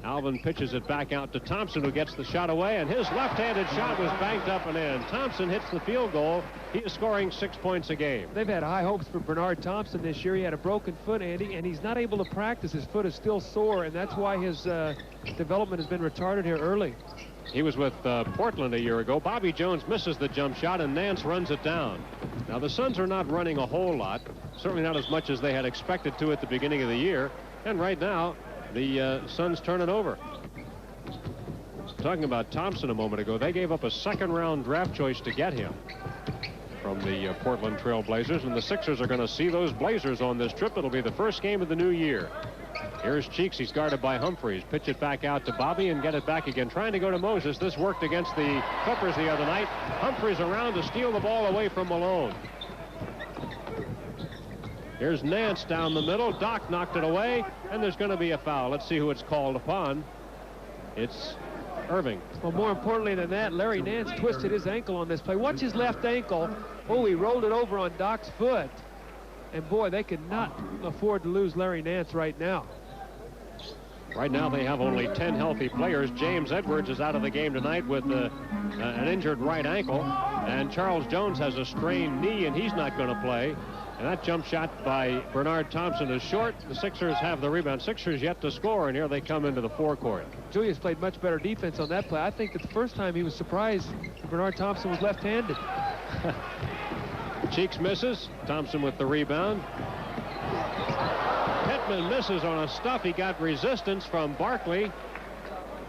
Alvin pitches it back out to Thompson, who gets the shot away, and his left-handed shot was banked up and in. Thompson hits the field goal. He is scoring 6 points a game. They've had high hopes for Bernard Thompson this year. He had a broken foot, Andy, and he's not able to practice. His foot is still sore, and that's why his development has been retarded here early. He was with Portland a year ago. Bobby Jones misses the jump shot, and Nance runs it down. Now, the Suns are not running a whole lot, certainly not as much as they had expected to at the beginning of the year, and right now, the Suns turn it over. Talking about Thompson a moment ago, they gave up a second-round draft choice to get him from the Portland Trail Blazers, and the Sixers are going to see those Blazers on this trip. It'll be the first game of the new year. Here's Cheeks. He's guarded by Humphries. Pitch it back out to Bobby and get it back again. Trying to go to Moses. This worked against the Clippers the other night. Humphries around to steal the ball away from Malone. Here's Nance down the middle. Doc knocked it away, and there's going to be a foul. Let's see who it's called upon. It's Irving. Well, more importantly than that, Larry Nance twisted his ankle on this play. Watch his left ankle. Oh, he rolled it over on Doc's foot. And boy, they could not afford to lose Larry Nance right now. Right now they have only 10 healthy players. James Edwards is out of the game tonight with an injured right ankle. And Charles Jones has a strained knee, and he's not going to play. And that jump shot by Bernard Thompson is short. The Sixers have the rebound. Sixers yet to score, and here they come into the forecourt. Julius played much better defense on that play. I think that the first time he was surprised that Bernard Thompson was left-handed. Cheeks misses. Thompson with the rebound. Pittman misses on a stuff. He got resistance from Barkley,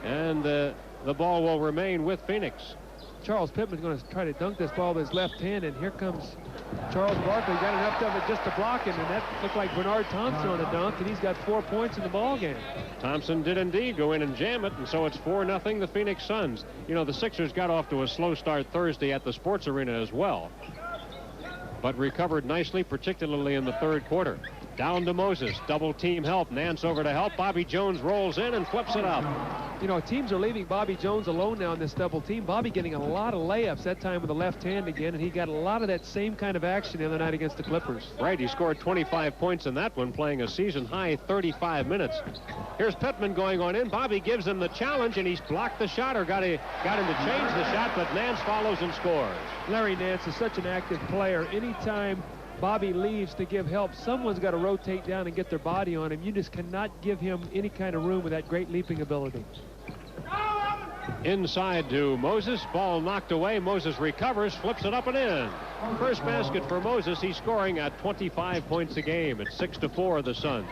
and the ball will remain with Phoenix. Charles Pittman's going to try to dunk this ball with his left hand, and here comes Charles Barkley. Got enough of it just to block him, and that looked like Bernard Thompson on a dunk, and he's got 4 points in the ball game. Thompson did indeed go in and jam it, and so it's 4-0 the Phoenix Suns. You know, the Sixers got off to a slow start Thursday at the Sports Arena as well, but recovered nicely, particularly in the third quarter. Down to Moses. Double team help. Nance over to help. Bobby Jones rolls in and flips it up. You know, teams are leaving Bobby Jones alone now in this double team. Bobby getting a lot of layups, that time with the left hand again, and he got a lot of that same kind of action the other night against the Clippers. Right, he scored 25 points in that one, playing a season-high 35 minutes. Here's Pittman going on in. Bobby gives him the challenge, and he's blocked the shot, or got him to change the shot, but Nance follows and scores. Larry Nance is such an active player. Anytime Bobby leaves to give help, someone's got to rotate down and get their body on him. You just cannot give him any kind of room with that great leaping ability. Inside to Moses. Ball knocked away. Moses recovers, flips it up and in. First basket for Moses. He's scoring at 25 points a game. It's 6-4 the Suns.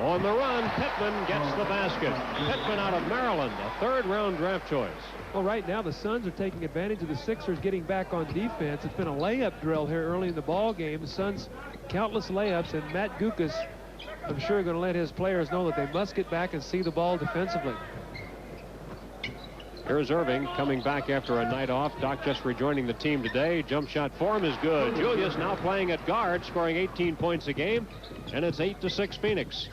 On the run, Pittman gets the basket. Pittman out of Maryland, a third-round draft choice. Well, right now the Suns are taking advantage of the Sixers getting back on defense. It's been a layup drill here early in the ball game. The Suns, countless layups, and Matt Gukas, I'm sure, going to let his players know that they must get back and see the ball defensively. Here's Irving coming back after a night off. Doc just rejoining the team today. Jump shot form is good. Julius now playing at guard, scoring 18 points a game, and it's 8-6 Phoenix.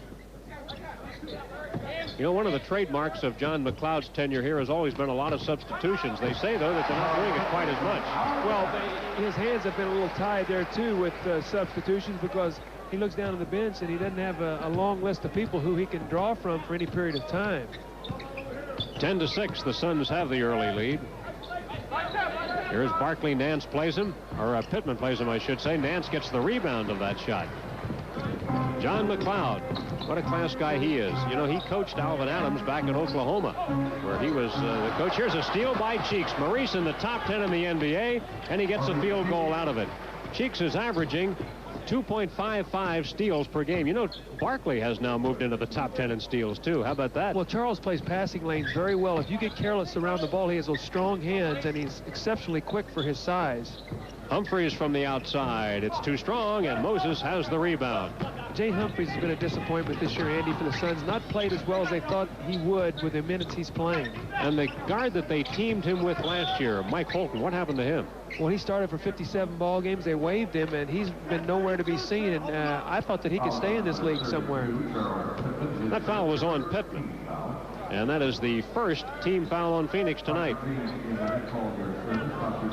You know, one of the trademarks of John McLeod's tenure here has always been a lot of substitutions. They say, though, that they're not doing it quite as much. Well, his hands have been a little tied there, too, with substitutions, because he looks down on the bench and he doesn't have a long list of people who he can draw from for any period of time. 10-6, the Suns have the early lead. Here's Barkley. Nance plays him, or Pittman plays him, I should say. Nance gets the rebound of that shot. John McLeod, what a class guy he is. You know, he coached Alvin Adams back in Oklahoma, where he was the coach. Here's a steal by Cheeks. Maurice in the top 10 in the NBA, and he gets a field goal out of it. Cheeks is averaging 2.55 steals per game. You know, Barkley has now moved into the top 10 in steals, too. How about that? Well, Charles plays passing lanes very well. If you get careless around the ball, he has those strong hands, and he's exceptionally quick for his size. Humphries from the outside. It's too strong, and Moses has the rebound. Jay Humphries has been a disappointment this year, Andy, for the Suns. Not played as well as they thought he would with the minutes he's playing. And the guard that they teamed him with last year, Mike Holton, what happened to him? Well, he started for 57 ball games. They waived him, and he's been nowhere to be seen. And I thought that he could stay in this league somewhere. That foul was on Pittman. And that is the first team foul on Phoenix tonight.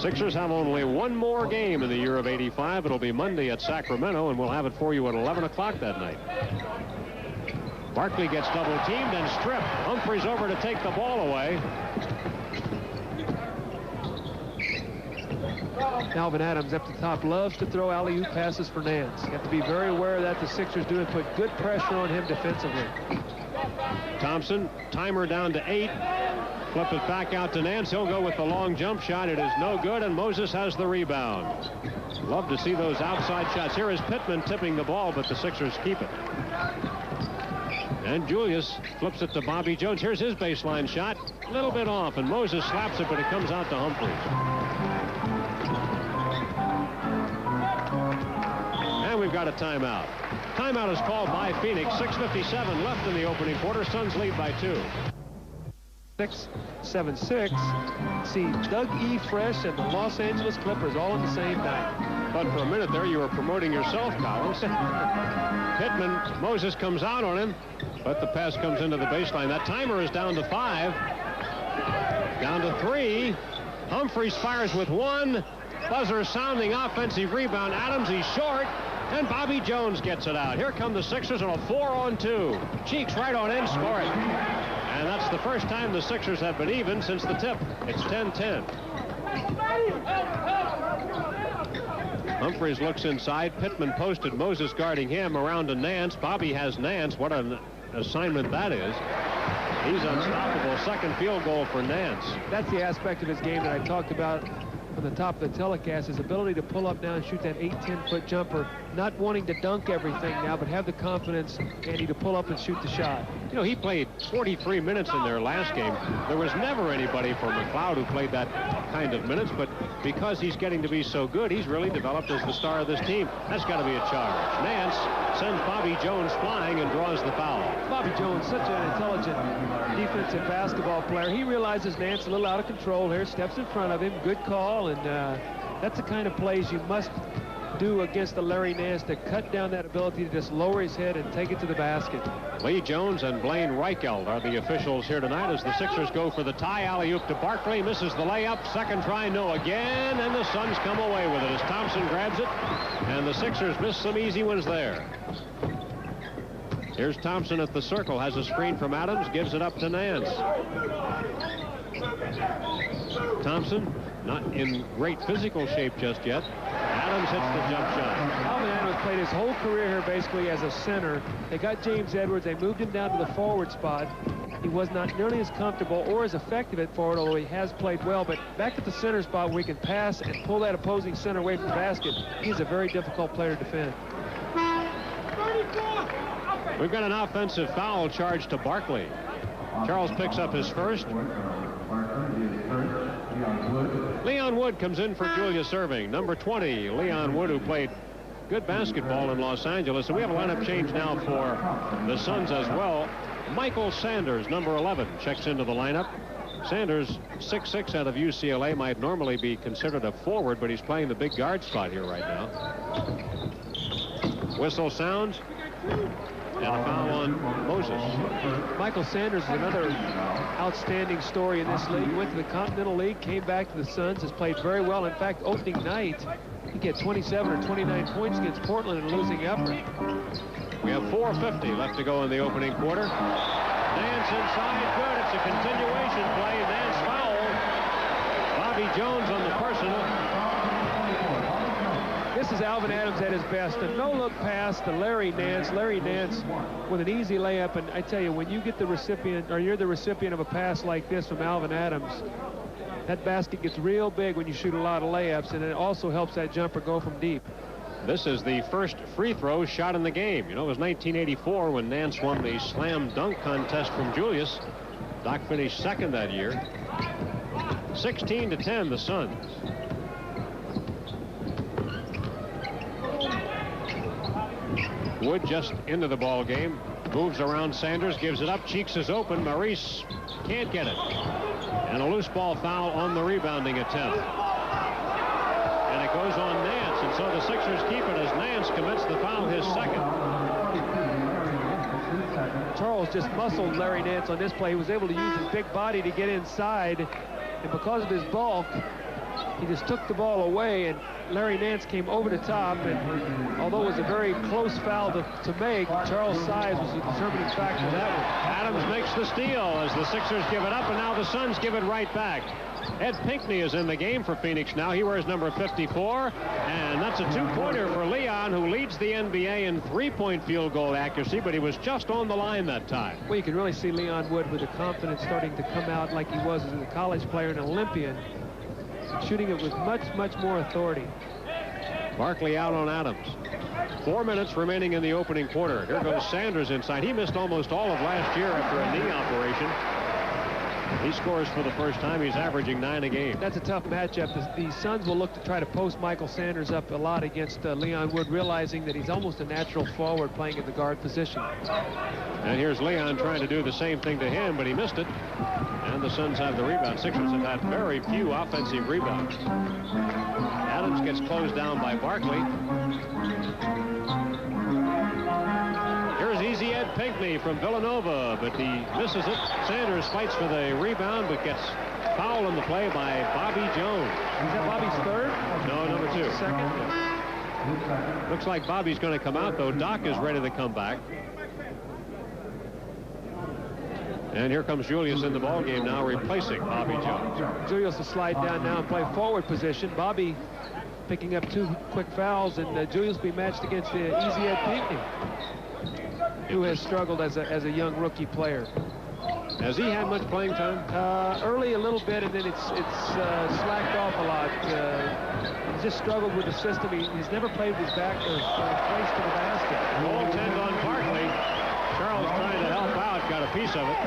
Sixers have only one more game in the year of '85. It'll be Monday at Sacramento, and we'll have it for you at 11 o'clock that night. Barkley gets double teamed and stripped. Humphries over to take the ball away. Alvin Adams up the top loves to throw alley-oop passes for Nance. You have to be very aware of that. The Sixers do and put good pressure on him defensively. Thompson, timer down to 8. Flip it back out to Nance. He'll go with the long jump shot. It is no good, and Moses has the rebound. Love to see those outside shots. Here is Pittman tipping the ball, but the Sixers keep it. And Julius flips it to Bobby Jones. Here's his baseline shot. A little bit off, and Moses slaps it, but it comes out to Humphries. And we've got a timeout. Timeout is called by Phoenix. 6:57 left in the opening quarter. Suns lead by 2. 6-7-6. See Doug E. Fresh and the Los Angeles Clippers all on the same night. But for a minute there, you were promoting yourself, Collins. Pittman, Moses comes out on him, but the pass comes into the baseline. That timer is down to 5. Down to 3. Humphries fires with 1. Buzzer sounding, offensive rebound. Adams, he's short, and Bobby Jones gets it out. Here come the Sixers on a 4-on-2. Cheeks right on in, score it. And that's the first time the Sixers have been even since the tip. It's 10-10. Humphries looks inside. Pittman posted. Moses guarding him. Around to Nance. Bobby has Nance. What an assignment that is. He's unstoppable. Second field goal for Nance. That's the aspect of his game that I talked about from the top of the telecast, his ability to pull up now and shoot that 8-10-foot jumper, not wanting to dunk everything now, but have the confidence, Andy, to pull up and shoot the shot. You know, he played 43 minutes in their last game. There was never anybody for McLeod who played that kind of minutes, but because he's getting to be so good, he's really developed as the star of this team. That's got to be a charge. Nance sends Bobby Jones flying and draws the foul. Bobby Jones, such an intelligent defensive basketball player. He realizes Nance a little out of control here, steps in front of him, good call, and that's the kind of plays you must do against the Larry Nance to cut down that ability to just lower his head and take it to the basket. Lee Jones and Blaine Reichelt are the officials here tonight as the Sixers go for the tie. Alley-oop to Barkley, misses the layup. Second try, no again, and the Suns come away with it as Thompson grabs it, and the Sixers miss some easy ones there. Here's Thompson at the circle, has a screen from Adams, gives it up to Nance. Thompson not in great physical shape just yet. Adams hits the jump shot. Alvin Adams played his whole career here basically as a center. They got James Edwards. They moved him down to the forward spot. He was not nearly as comfortable or as effective at forward, although he has played well. But back at the center spot where he can pass and pull that opposing center away from the basket, he's a very difficult player to defend. We've got an offensive foul charge to Barkley. Charles picks up his first. Leon Wood comes in for Julius Erving. Number 20, Leon Wood, who played good basketball in Los Angeles. And we have a lineup change now for the Suns as well. Michael Sanders, number 11, checks into the lineup. Sanders, 6'6" out of UCLA, might normally be considered a forward, but he's playing the big guard spot here right now. Whistle sounds. And a foul on Moses. Michael Sanders is another outstanding story in this league. He went to the Continental League, came back to the Suns, has played very well. In fact, opening night, he get 27 or 29 points against Portland in a losing effort. We have 4:50 left to go in the opening quarter. Nance inside, good. It's a continuation play. Nance foul. Bobby Jones on the personal. This is Alvin Adams at his best. A no-look pass to Larry Nance. Larry Nance with an easy layup. And I tell you, when you get the recipient, or you're the recipient of a pass like this from Alvin Adams, that basket gets real big when you shoot a lot of layups, and it also helps that jumper go from deep. This is the first free throw shot in the game. You know, it was 1984 when Nance won the slam dunk contest from Julius. Doc finished second that year. 16-10, the Suns. Wood just into the ball game, moves around Sanders, gives it up. Cheeks is open. Maurice can't get it, and a loose ball foul on the rebounding attempt, and it goes on Nance, and so the Sixers keep it as Nance commits the foul, his second. Charles just muscled Larry Nance on this play. He was able to use his big body to get inside, and because of his bulk, He just took the ball away, and Larry Nance came over the top, and although it was a very close foul to make, Charles Size was the determining factor of that one. Adams makes the steal as the Sixers give it up, and now the Suns give it right back. Ed Pinckney is in the game for Phoenix now. He wears number 54, and that's a two-pointer for Leon, who leads the NBA in three-point field goal accuracy, but he was just on the line that time. Well, you can really see Leon Wood with the confidence starting to come out like he was as a college player and an Olympian, shooting it with much more authority. Barkley out on Adams. 4 minutes remaining in the opening quarter. Here goes Sanders inside. He missed almost all of last year after a knee operation. He scores for the first time. He's averaging 9 a game. That's a tough matchup. The Suns will look to try to post Michael Sanders up a lot against Leon Wood, realizing that he's almost a natural forward playing in the guard position. And here's Leon trying to do the same thing to him, but he missed it. And the Suns have the rebound. Sixers have had very few offensive rebounds. Adams gets closed down by Barkley. Here's easy Ed Pinckney from Villanova, but he misses it. Sanders fights for the rebound, but gets fouled in the play by Bobby Jones. Is that Bobby's third? No, number 2. Second. Looks like Bobby's going to come out, though. Doc is ready to come back. And here comes Julius in the ballgame now, replacing Bobby Jones. Julius will slide down now and play forward position. Bobby picking up 2 quick fouls, and Julius will be matched against the easy Ed Pinckney, who has struggled as a young rookie player. Has he had much playing time? Early a little bit, and then it's slacked off a lot. He's just struggled with the system. He's never played with his back or face to the basket. Goaltend on Barkley. Charles trying to help out, got a piece of it.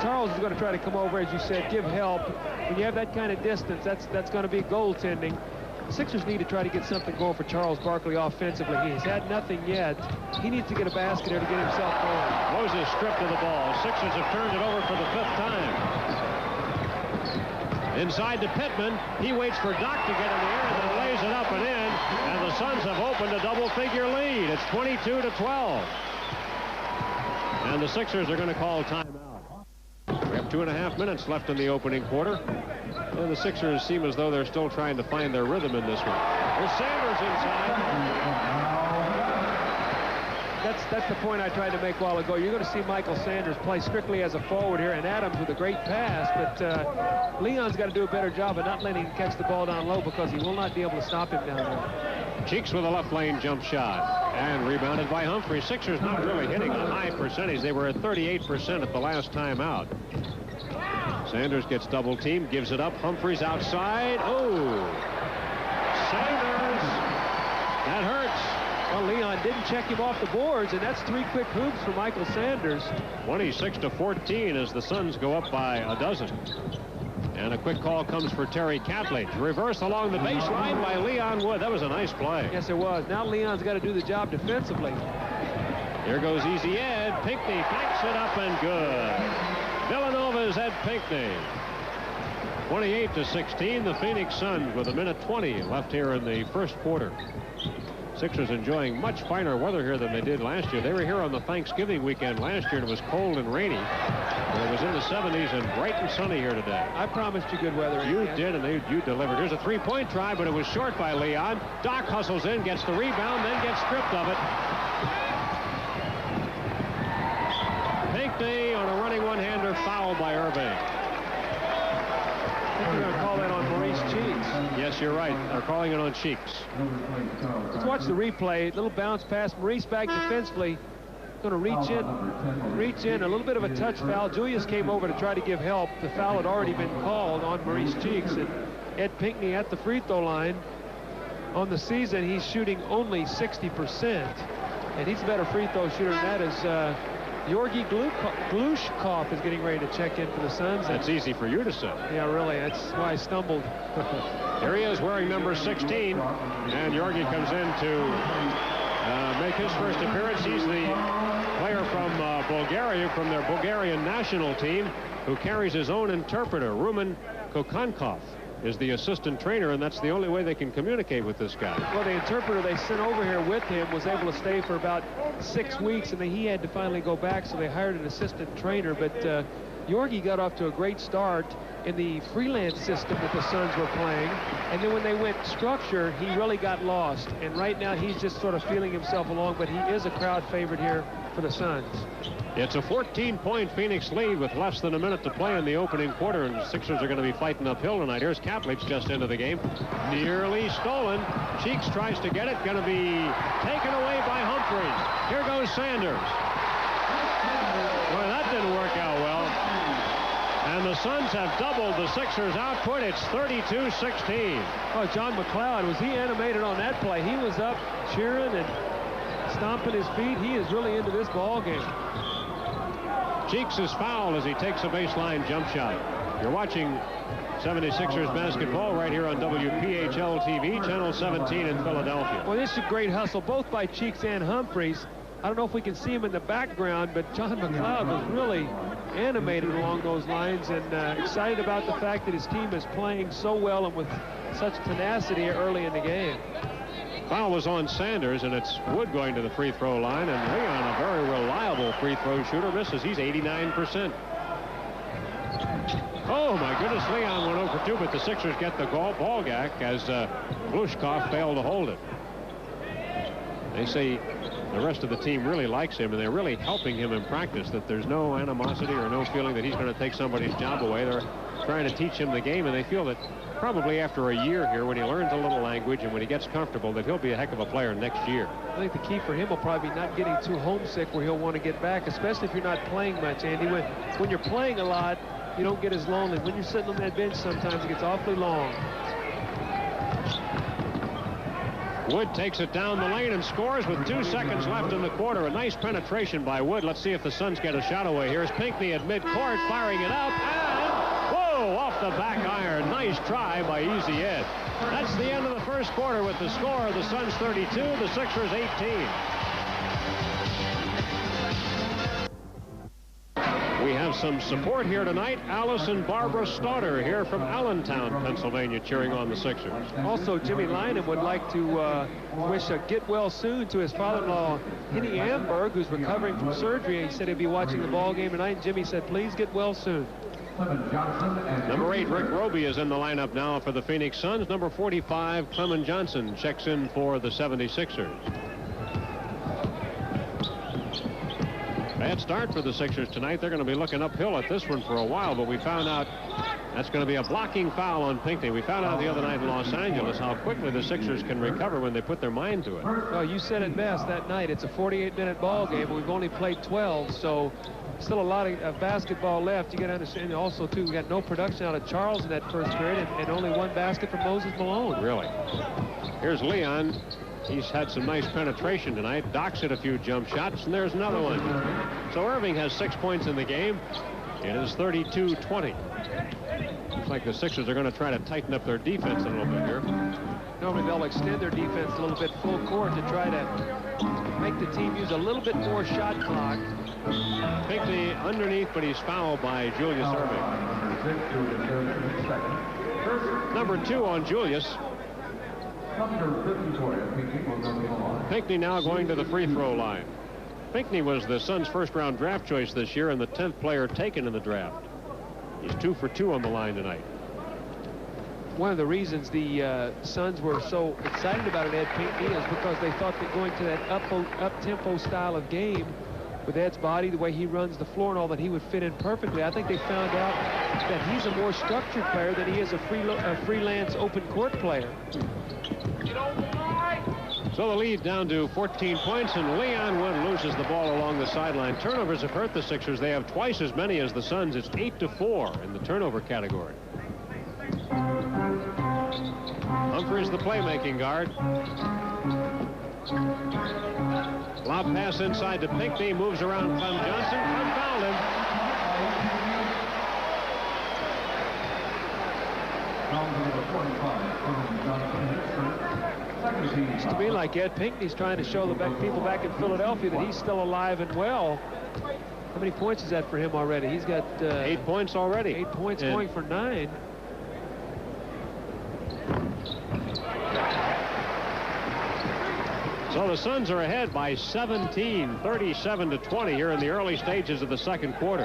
Charles is going to try to come over, as you said, give help. When you have that kind of distance, that's going to be goaltending. The Sixers need to try to get something going for Charles Barkley offensively. He's had nothing yet. He needs to get a basket here to get himself going. Moses stripped of the ball. Sixers have turned it over for the 5th time. Inside to Pittman. He waits for Doc to get in the air and then lays it up and in. And the Suns have opened a double-figure lead. It's 22-12. And the Sixers are going to call timeout. We have 2.5 minutes left in the opening quarter. And the Sixers seem as though they're still trying to find their rhythm in this one. There's Sanders inside. That's the point I tried to make a while ago. You're going to see Michael Sanders play strictly as a forward here, and Adams with a great pass, but Leon's got to do a better job of not letting him catch the ball down low, because he will not be able to stop him down there. Cheeks with a left lane jump shot, and rebounded by Humphrey. Sixers not really hitting a high percentage. They were at 38% at the last time out. Sanders gets double teamed, gives it up. Humphreys outside. Oh! Sanders! That hurts. Well, Leon didn't check him off the boards, and that's 3 quick hoops for Michael Sanders. 26-14 as the Suns go up by a dozen. And a quick call comes for Terry Catledge. Reverse along the baseline by Leon Wood. That was a nice play. Yes, it was. Now Leon's got to do the job defensively. Here goes easy Ed. Pinckney backs it up and good. Villanova's Ed Pinckney. 28-16. The Phoenix Suns with 1:20 left here in the first quarter. Sixers enjoying much finer weather here than they did last year. They were here on the Thanksgiving weekend last year, and it was cold and rainy. But it was in the 70s and bright and sunny here today. I promised you good weather. You did, and you delivered. Here's a three-point try, but it was short by Leon. Doc hustles in, gets the rebound, then gets stripped of it. Pinckney on a running one-hander, foul by Irving. I think they're going to call that on Maurice Cheeks. Yes, you're right. They're calling it on Cheeks. Let's watch the replay. Little bounce pass. Maurice back defensively. Going to reach in. A little bit of a touch foul. Julius came over to try to give help. The foul had already been called on Maurice Cheeks. And Ed Pinckney at the free throw line. On the season, he's shooting only 60%. And he's a better free throw shooter than that is Georgi Glushkov is getting ready to check in for the Suns. That's easy for you to say. Yeah, really. That's why I stumbled. Here he is wearing number 16. And Georgi comes in to make his first appearance. He's the player from Bulgaria, from their Bulgarian national team, who carries his own interpreter, Rumen Kokankov. is the assistant trainer, and that's the only way they can communicate with this guy. Well, the interpreter they sent over here with him was able to stay for about 6 weeks, and then he had to finally go back, so they hired an assistant trainer. But Yorgi got off to a great start in the freelance system that the Suns were playing, and then when they went structure, he really got lost. And right now, he's just sort of feeling himself along, but he is a crowd favorite here for the Suns. It's a 14-point Phoenix lead with less than a minute to play in the opening quarter, and the Sixers are going to be fighting uphill tonight. Here's Kaplich just into the game. Nearly stolen. Cheeks tries to get it. Going to be taken away by Humphries. Here goes Sanders. Boy, that didn't work out well. And the Suns have doubled the Sixers' output. It's 32-16. Oh, John McLeod, was he animated on that play? He was up cheering and stomping his feet. He is really into this ball game. Cheeks is fouled as he takes a baseline jump shot. You're watching 76ers basketball right here on WPHL TV, Channel 17 in Philadelphia. Well, this is a great hustle, both by Cheeks and Humphries. I don't know if we can see him in the background, but John McLeod was really animated along those lines and excited about the fact that his team is playing so well and with such tenacity early in the game. Foul was on Sanders, and it's Wood going to the free throw line, and Leon, a very reliable free throw shooter, misses. He's 89%. Oh, my goodness, Leon went 0 for 2, but the Sixers get the ball back as Glushkov failed to hold it. They say the rest of the team really likes him, and they're really helping him in practice, that there's no animosity or no feeling that he's going to take somebody's job away. They're trying to teach him the game, and they feel that probably after a year here, when he learns a little language and when he gets comfortable, that he'll be a heck of a player next year. I think the key for him will probably be not getting too homesick where he'll want to get back, especially if you're not playing much, Andy. When you're playing a lot, you don't get as lonely. When you're sitting on that bench, sometimes it gets awfully long. Wood takes it down the lane and scores with 2 seconds left in the quarter. A nice penetration by Wood. Let's see if the Suns get a shot away. Here's Pinckney at midcourt, firing it up, and whoa, off the back iron. Nice try by Easy Ed. That's the end of the first quarter with the score. The Suns 32, the Sixers 18. We have some support here tonight. Alice and Barbara Stauder here from Allentown, Pennsylvania, cheering on the Sixers. Also, Jimmy Lynam would like to wish a get well soon to his father-in-law, Henny Amberg, who's recovering from surgery. He said he'd be watching the ball game tonight, and Jimmy said, please get well soon. Number 8, Rick Roby, is in the lineup now for the Phoenix Suns. Number 45, Clement Johnson, checks in for the 76ers. Bad start for the Sixers tonight. They're going to be looking uphill at this one for a while, but we found out that's going to be a blocking foul on Pinckney. We found out the other night in Los Angeles how quickly the Sixers can recover when they put their mind to it. Well, you said it best that night. It's a 48-minute ball game, but we've only played 12, so still a lot of basketball left. You got to understand also, too, we got no production out of Charles in that first period and only 1 basket from Moses Malone. Really? Here's Leon. He's had some nice penetration tonight. Docks hit a few jump shots, and there's another one. So Irving has 6 points in the game. It is 32-20. Looks like the Sixers are going to try to tighten up their defense a little bit here. Normally they'll extend their defense a little bit full court to try to make the team use a little bit more shot clock. Pinckney underneath, but he's fouled by Julius Irving. Number 2 on Julius. Pinckney now going to the free throw line. Pinckney was the Suns' first-round draft choice this year and the 10th player taken in the draft. He's 2 for 2 on the line tonight. One of the reasons the Suns were so excited about Ed Pinckney is because they thought that going to that up-tempo style of game with Ed's body, the way he runs the floor and all, that he would fit in perfectly. I think they found out that he's a more structured player than he is a freelance open court player. So the lead down to 14 points, and Leon Wood loses the ball along the sideline. Turnovers have hurt the Sixers. They have twice as many as the Suns. It's 8-4 in the turnover category. Humphries, the playmaking guard. Lob pass inside to Pinckney, moves around Clem Johnson, fouled him. It's to me like Ed Pinckney's trying to show the people back in Philadelphia that he's still alive and well. How many points is that for him already? He's got 8 points already. 8 points, going for 9. the Suns are ahead by 17, 37-20 here in the early stages of the second quarter.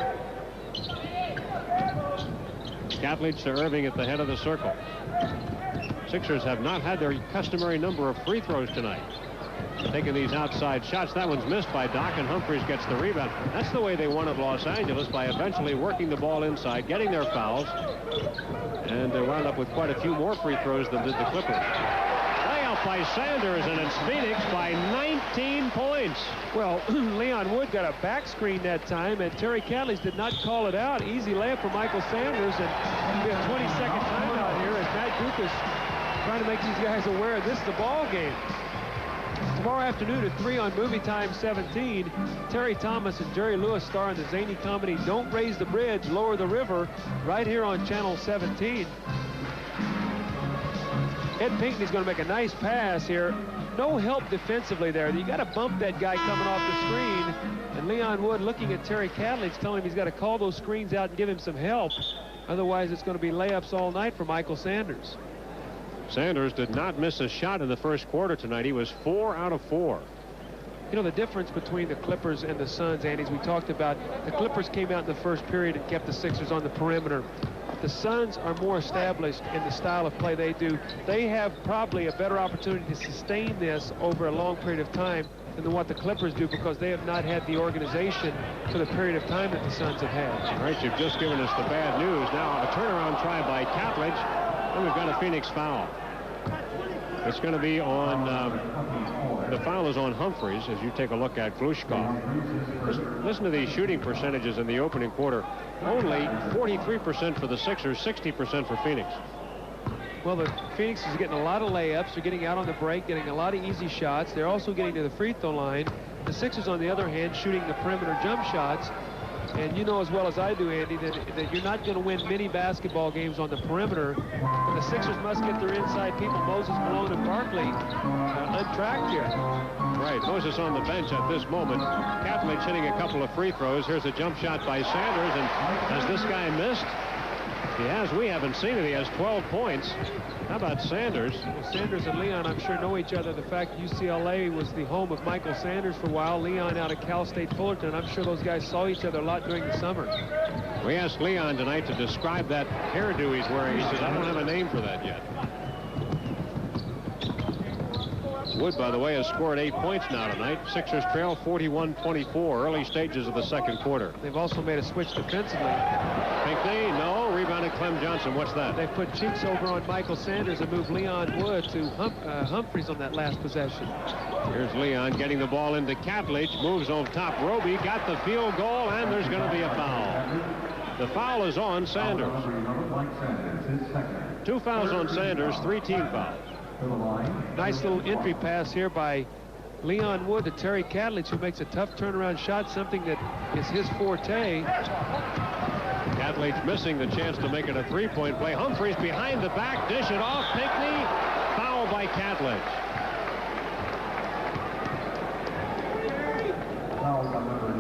Catledge to Irving at the head of the circle. Sixers have not had their customary number of free throws tonight. Taking these outside shots. That one's missed by Doc, and Humphries gets the rebound. That's the way they won at Los Angeles, by eventually working the ball inside, getting their fouls, and they wound up with quite a few more free throws than did the Clippers. Layup by Sanders, and it's Phoenix by 19 points. Well, Leon Wood got a back screen that time, and Terry Catledge did not call it out. Easy layup for Michael Sanders, and we have 20-second timeout here as Matt Dukas trying to make these guys aware this is the ball game. Tomorrow afternoon at 3 on Movie Time 17, Terry Thomas and Jerry Lewis star in the zany comedy Don't Raise the Bridge, Lower the River, right here on Channel 17. Ed Pinckney's going to make a nice pass here. No help defensively there. You got to bump that guy coming off the screen. And Leon Wood looking at Terry Catledge, telling him he's got to call those screens out and give him some help. Otherwise, it's going to be layups all night for Michael Sanders. Sanders did not miss a shot in the first quarter tonight. He was 4 out of 4. You know, the difference between the Clippers and the Suns, Andy, as we talked about, the Clippers came out in the first period and kept the Sixers on the perimeter. The Suns are more established in the style of play they do. They have probably a better opportunity to sustain this over a long period of time than what the Clippers do, because they have not had the organization for the period of time that the Suns have had. All right, you've just given us the bad news. Now a turnaround try by Catledge, and we've got a Phoenix foul. It's going to be on, the foul is on Humphries as you take a look at Glushkov. Listen to these shooting percentages in the opening quarter. Only 43% for the Sixers, 60% for Phoenix. Well, the Phoenix is getting a lot of layups. They're getting out on the break, getting a lot of easy shots. They're also getting to the free throw line. The Sixers, on the other hand, shooting the perimeter jump shots. And you know as well as I do, Andy, that you're not going to win many basketball games on the perimeter. And the Sixers must get their inside people, Moses, Malone, and Barkley, untracked here. Right, Moses on the bench at this moment. Catledge hitting a couple of free throws. Here's a jump shot by Sanders, and has this guy missed? He has. We haven't seen it. He has 12 points. How about Sanders? Well, Sanders and Leon, I'm sure, know each other. The fact UCLA was the home of Michael Sanders for a while. Leon out of Cal State Fullerton. I'm sure those guys saw each other a lot during the summer. We asked Leon tonight to describe that hairdo he's wearing. He says, I don't have a name for that yet. Wood, by the way, has scored 8 points now tonight. Sixers trail 41-24, early stages of the second quarter. They've also made a switch defensively. Pinckney, no. Rebounded Clem Johnson. What's that? They put Cheeks over on Michael Sanders and moved Leon Wood to Humphries on that last possession. Here's Leon getting the ball into Catledge. Moves over top. Roby got the field goal, and there's going to be a foul. The foul is on Sanders. 2 fouls on Sanders, 3 team fouls. Nice little entry pass here by Leon Wood to Terry Catledge, who makes a tough turnaround shot, something that is his forte. Catledge missing the chance to make it a three-point play. Humphries behind the back, dish it off. Pinckney, foul by Catledge.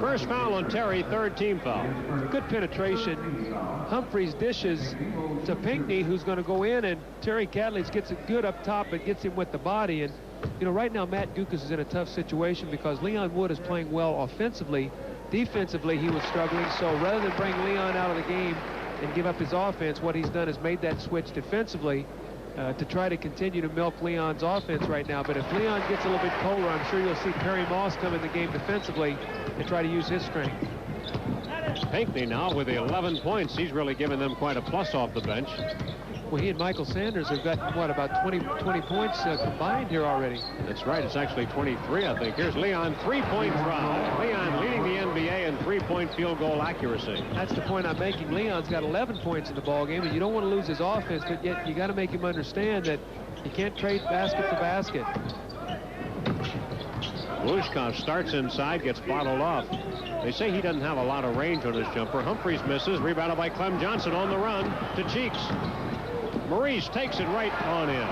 First foul on Terry, 3rd team foul. Good penetration. Humphries dishes to Pinckney, who's going to go in, and Terry Catledge gets it good up top, but gets him with the body. And, you know, right now Matt Dukas is in a tough situation because Leon Wood is playing well offensively. Defensively, he was struggling, so rather than bring Leon out of the game and give up his offense, what he's done is made that switch defensively to try to continue to milk Leon's offense right now. But if Leon gets a little bit colder, I'm sure you'll see Perry Moss come in the game defensively and try to use his strength. Pinckney now with the 11 points. He's really given them quite a plus off the bench. Well, he and Michael Sanders have got, what, about 20 points combined here already. That's right. It's actually 23, I think. Here's Leon, 3-point try. Leon leading the NBA in 3-point field goal accuracy. That's the point I'm making. Leon's got 11 points in the ball game, and you don't want to lose his offense, but yet you got to make him understand that you can't trade basket for basket. Glushkov starts inside, gets bottled off. They say he doesn't have a lot of range on his jumper. Humphries misses, rebounded by Clem Johnson on the run to Cheeks. Maurice takes it right on in.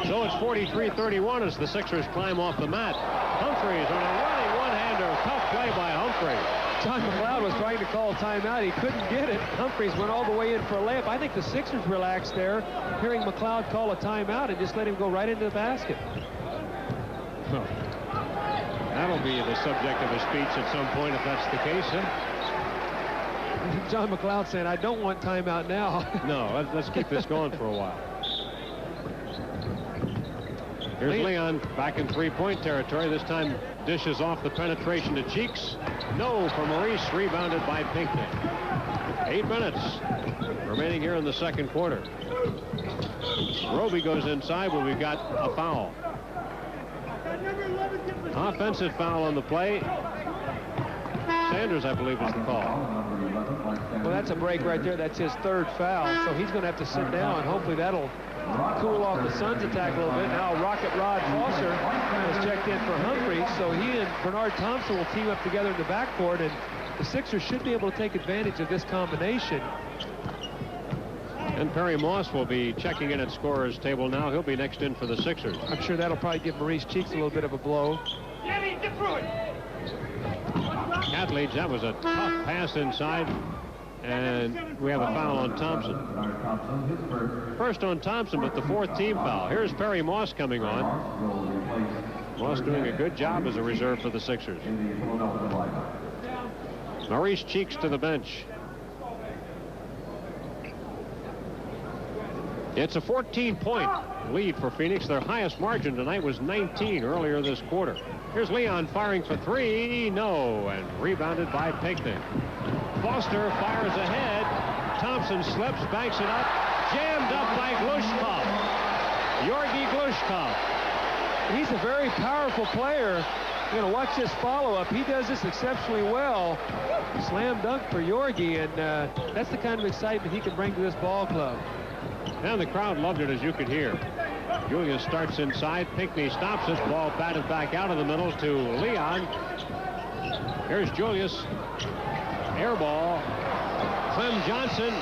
So it's 43-31 as the Sixers climb off the mat. Humphries on a running one-handed rebounder. Tough play by Humphrey. John McLeod was trying to call timeout. He couldn't get it. Humphreys went all the way in for a layup. I think the Sixers relaxed there, hearing McLeod call a timeout and just let him go right into the basket. Well, that'll be the subject of a speech at some point if that's the case, huh? John McLeod saying, I don't want timeout now. No, let's keep this going for a while. Here's Leon back in three-point territory. This time dishes off the penetration to Cheeks. No for Maurice, rebounded by Pinckney. 8 minutes remaining here in the second quarter. Roby goes inside, but we've got a foul. Offensive foul on the play. Sanders, I believe, is the call. Well, that's a break right there. That's his third foul, so he's going to have to sit down. Hopefully that'll cool off the Suns' attack a little bit. Now Rocket Rod Foster has checked in for Humphreys, so he and Bernard Thompson will team up together in the backcourt, and the Sixers should be able to take advantage of this combination. And Perry Moss will be checking in at scorer's table now. He'll be next in for the Sixers. I'm sure that'll probably give Maurice Cheeks a little bit of a blow. Catlage, that was a tough pass inside. And we have a foul on Thompson. First on Thompson, but the fourth team foul. Here's Perry Moss coming on. Moss doing a good job as a reserve for the Sixers. Maurice Cheeks to the bench. It's a 14-point lead for Phoenix. Their highest margin tonight was 19 earlier this quarter. Here's Leon firing for three. No, and rebounded by Pinckney. Foster fires ahead. Thompson slips, banks it up. Jammed up by Glushkov. Georgi Glushkov. He's a very powerful player. You're going to watch this follow-up. He does this exceptionally well. Slam dunk for Georgi, and that's the kind of excitement he can bring to this ball club. And the crowd loved it, as you could hear. Julius starts inside. Pinckney stops this ball, batted back out of the middle to Leon. Here's Julius. Air ball. Clem Johnson,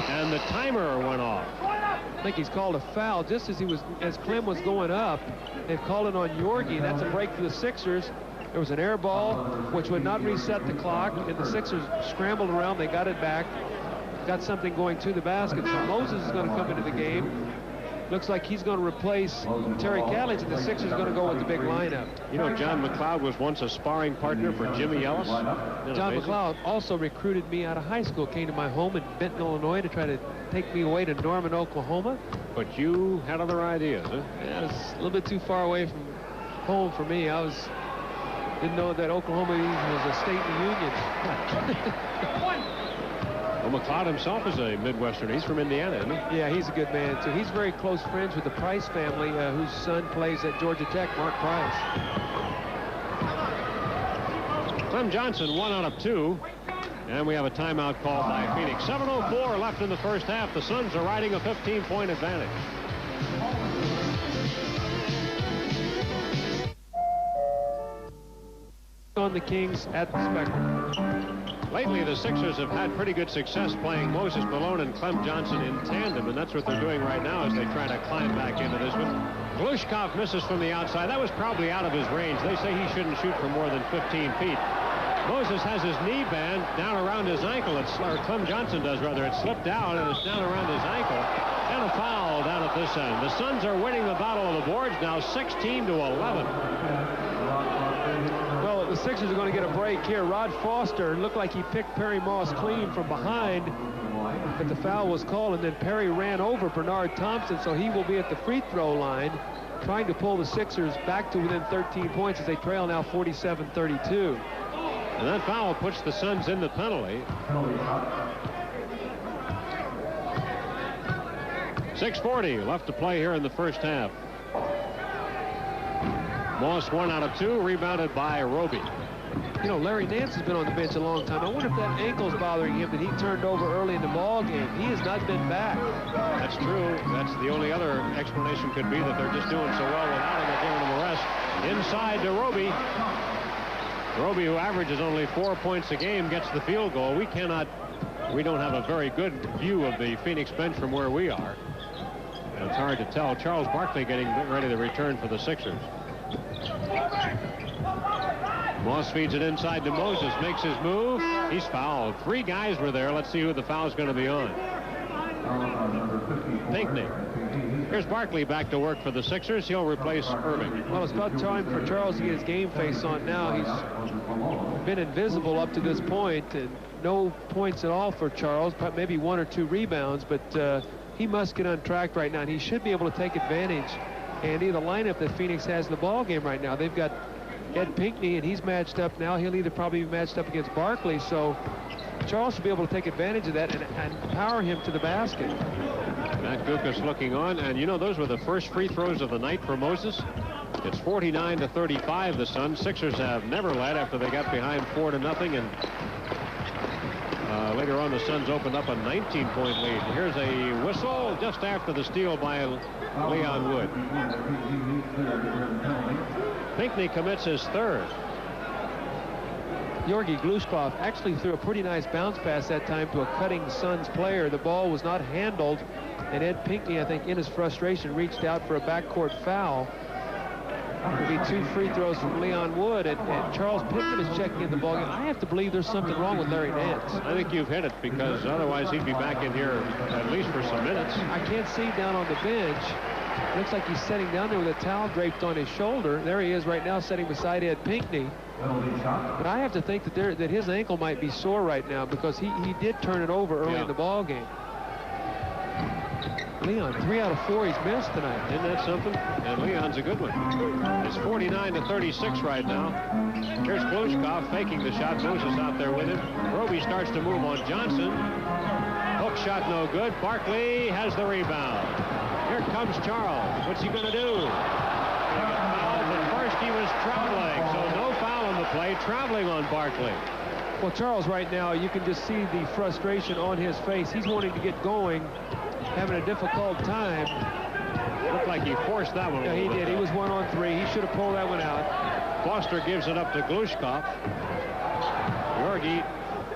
and the timer went off. I think he's called a foul just as Clem was going up. They've called it on Georgi. That's a break for the Sixers. There was an air ball which would not reset the clock, and the Sixers scrambled around. They got it back. Got something going to the basket. So Moses is going to come into the game. Looks like he's going to replace Terry Catlage, and the Sixers are going to go with the big lineup. You know, John McLeod was once a sparring partner for Jimmy Ellis. John McLeod also recruited me out of high school, came to my home in Benton, Illinois, to try to take me away to Norman, Oklahoma. But you had other ideas, huh? Yeah, it was a little bit too far away from home for me. Didn't know that Oklahoma even was a state in the Union. Well, McLeod himself is a Midwestern. He's from Indiana, isn't he? Yeah, he's a good man, too. He's very close friends with the Price family, whose son plays at Georgia Tech, Mark Price. Clem Johnson, 1 out of 2. And we have a timeout call by Phoenix. 7:04 left in the first half. The Suns are riding a 15-point advantage. On the Kings at the Spectrum. Lately, the Sixers have had pretty good success playing Moses Malone and Clem Johnson in tandem, and that's what they're doing right now as they try to climb back into this one. Glushkov misses from the outside. That was probably out of his range. They say he shouldn't shoot for more than 15 feet. Moses has his knee band down around his ankle. Or Clem Johnson does, rather. It slipped down, and it's down around his ankle. And a foul down at this end. The Suns are winning the battle of the boards now, 16-11. Well, the Sixers are going to get a break here. Rod Foster looked like he picked Perry Moss clean from behind, but the foul was called, and then Perry ran over Bernard Thompson, so he will be at the free throw line trying to pull the Sixers back to within 13 points as they trail now 47-32. And that foul puts the Suns in the penalty. 6:40 left to play here in the first half. Moss 1 out of 2, rebounded by Roby. You know, Larry Nance has been on the bench a long time. I wonder if that ankle's bothering him that he turned over early in the ball game. He has not been back. That's true. That's the only other explanation could be that they're just doing so well without him. They're giving him a rest. Inside to Roby. Roby, who averages only 4 points a game, gets the field goal. We don't have a very good view of the Phoenix bench from where we are. And it's hard to tell. Charles Barkley getting ready to return for the Sixers. Moss feeds it inside to Moses, makes his move. He's fouled. 3 guys were there. Let's see who the foul's going to be on. Pinckney. Here's Barkley back to work for the Sixers. He'll replace Irving. Well, it's about time for Charles to get his game face on now. He's been invisible up to this point, and no points at all for Charles, but maybe 1 or 2 rebounds, but he must get on track right now, and he should be able to take advantage. Andy, the lineup that Phoenix has in the ball game right now, they've got Ed Pinckney, and he's matched up now. He'll either probably be matched up against Barkley, so Charles should be able to take advantage of that and power him to the basket. Matt Gukas looking on, and you know, those were the first free throws of the night for Moses. It's 49-35, the Suns. Sixers have never led after they got behind 4-0, and later on the Suns opened up a 19-point lead. Here's a whistle just after the steal by Leon Wood. Pinckney commits his 3rd. Georgi Glushkov actually threw a pretty nice bounce pass that time to a cutting Suns player. The ball was not handled, and Ed Pinckney, I think, in his frustration, reached out for a backcourt foul. It'll be 2 free throws from Leon Wood, and Charles Pittman is checking in the ballgame. I have to believe there's something wrong with Larry Nance. I think you've hit it, because otherwise he'd be back in here at least for some minutes. I can't see down on the bench. Looks like he's sitting down there with a towel draped on his shoulder. There he is right now, sitting beside Ed Pinckney. But I have to think that his ankle might be sore right now, because he did turn it over early in the ball game. Leon, 3 out of 4 he's missed tonight. Isn't that something? And Leon's a good one. It's 49-36 right now. Here's Glushkov faking the shot. Moses out there with him. Roby starts to move on Johnson. Hook shot no good. Barkley has the rebound. Here comes Charles. What's he going to do? He got fouled, but first he was traveling, so no foul on the play. Traveling on Barkley. Well, Charles right now, you can just see the frustration on his face. He's wanting to get going, having a difficult time. Looked like he forced that one. Yeah, he did. He was 1 on 3. He should have pulled that one out. Foster gives it up to Glushkov. Georgi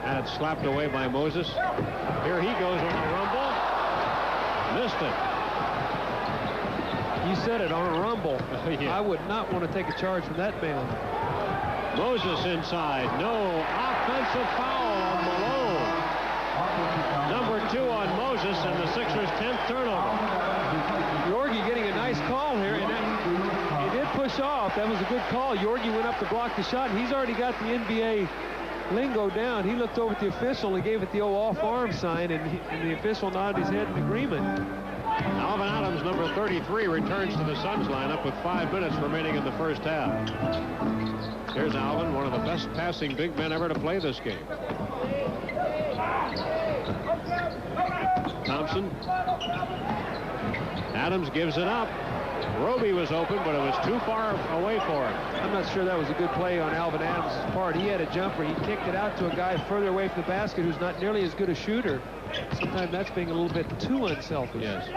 had it slapped away by Moses. Here he goes on a rumble. Missed it. You said it, on a rumble. Yeah. I would not want to take a charge from that man. Moses inside. No offensive foul on Malone. Number 2 on Moses, and the Sixers' 10th turnover. Georgi getting a nice call here, and he did push off. That was a good call. Georgi went up to block the shot, and he's already got the NBA lingo down. He looked over at the official and gave it the old off-arm sign, and the official nodded his head in agreement. Alvin Adams, number 33, returns to the Suns lineup with 5 minutes remaining in the first half. Here's Alvin, one of the best passing big men ever to play this game. Thompson. Adams gives it up. Roby was open, but it was too far away for him. I'm not sure that was a good play on Alvin Adams' part. He had a jumper. He kicked it out to a guy further away from the basket who's not nearly as good a shooter. Sometimes that's being a little bit too unselfish. Yes.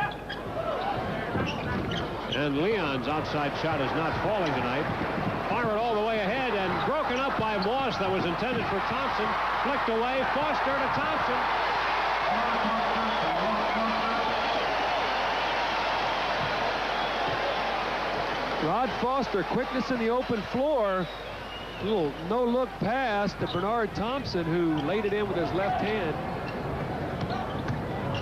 And Leon's outside shot is not falling tonight. Fired all the way ahead and broken up by Moss. That was intended for Thompson. Flicked away. Foster to Thompson. Rod Foster, quickness in the open floor. A little no-look pass to Bernard Thompson, who laid it in with his left hand.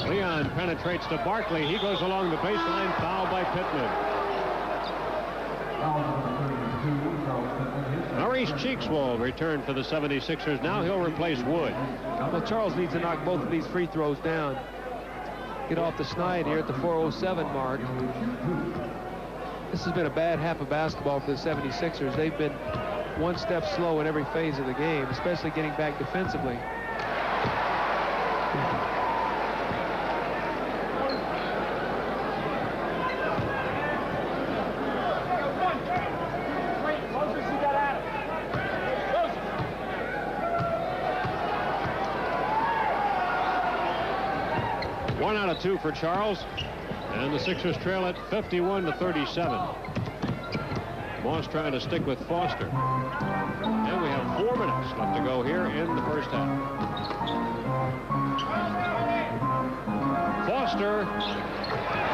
Leon penetrates to Barkley. He goes along the baseline. Foul by Pittman. Maurice Cheeks will return for the 76ers. Now he'll replace Wood. Well, Charles needs to knock both of these free throws down. Get off the snide here at the 4:07 mark. This has been a bad half of basketball for the 76ers. They've been one step slow in every phase of the game, especially getting back defensively. One out of 2 for Charles. And the Sixers trail it 51-37. Moss trying to stick with Foster. And we have 4 minutes left to go here in the first half. Foster,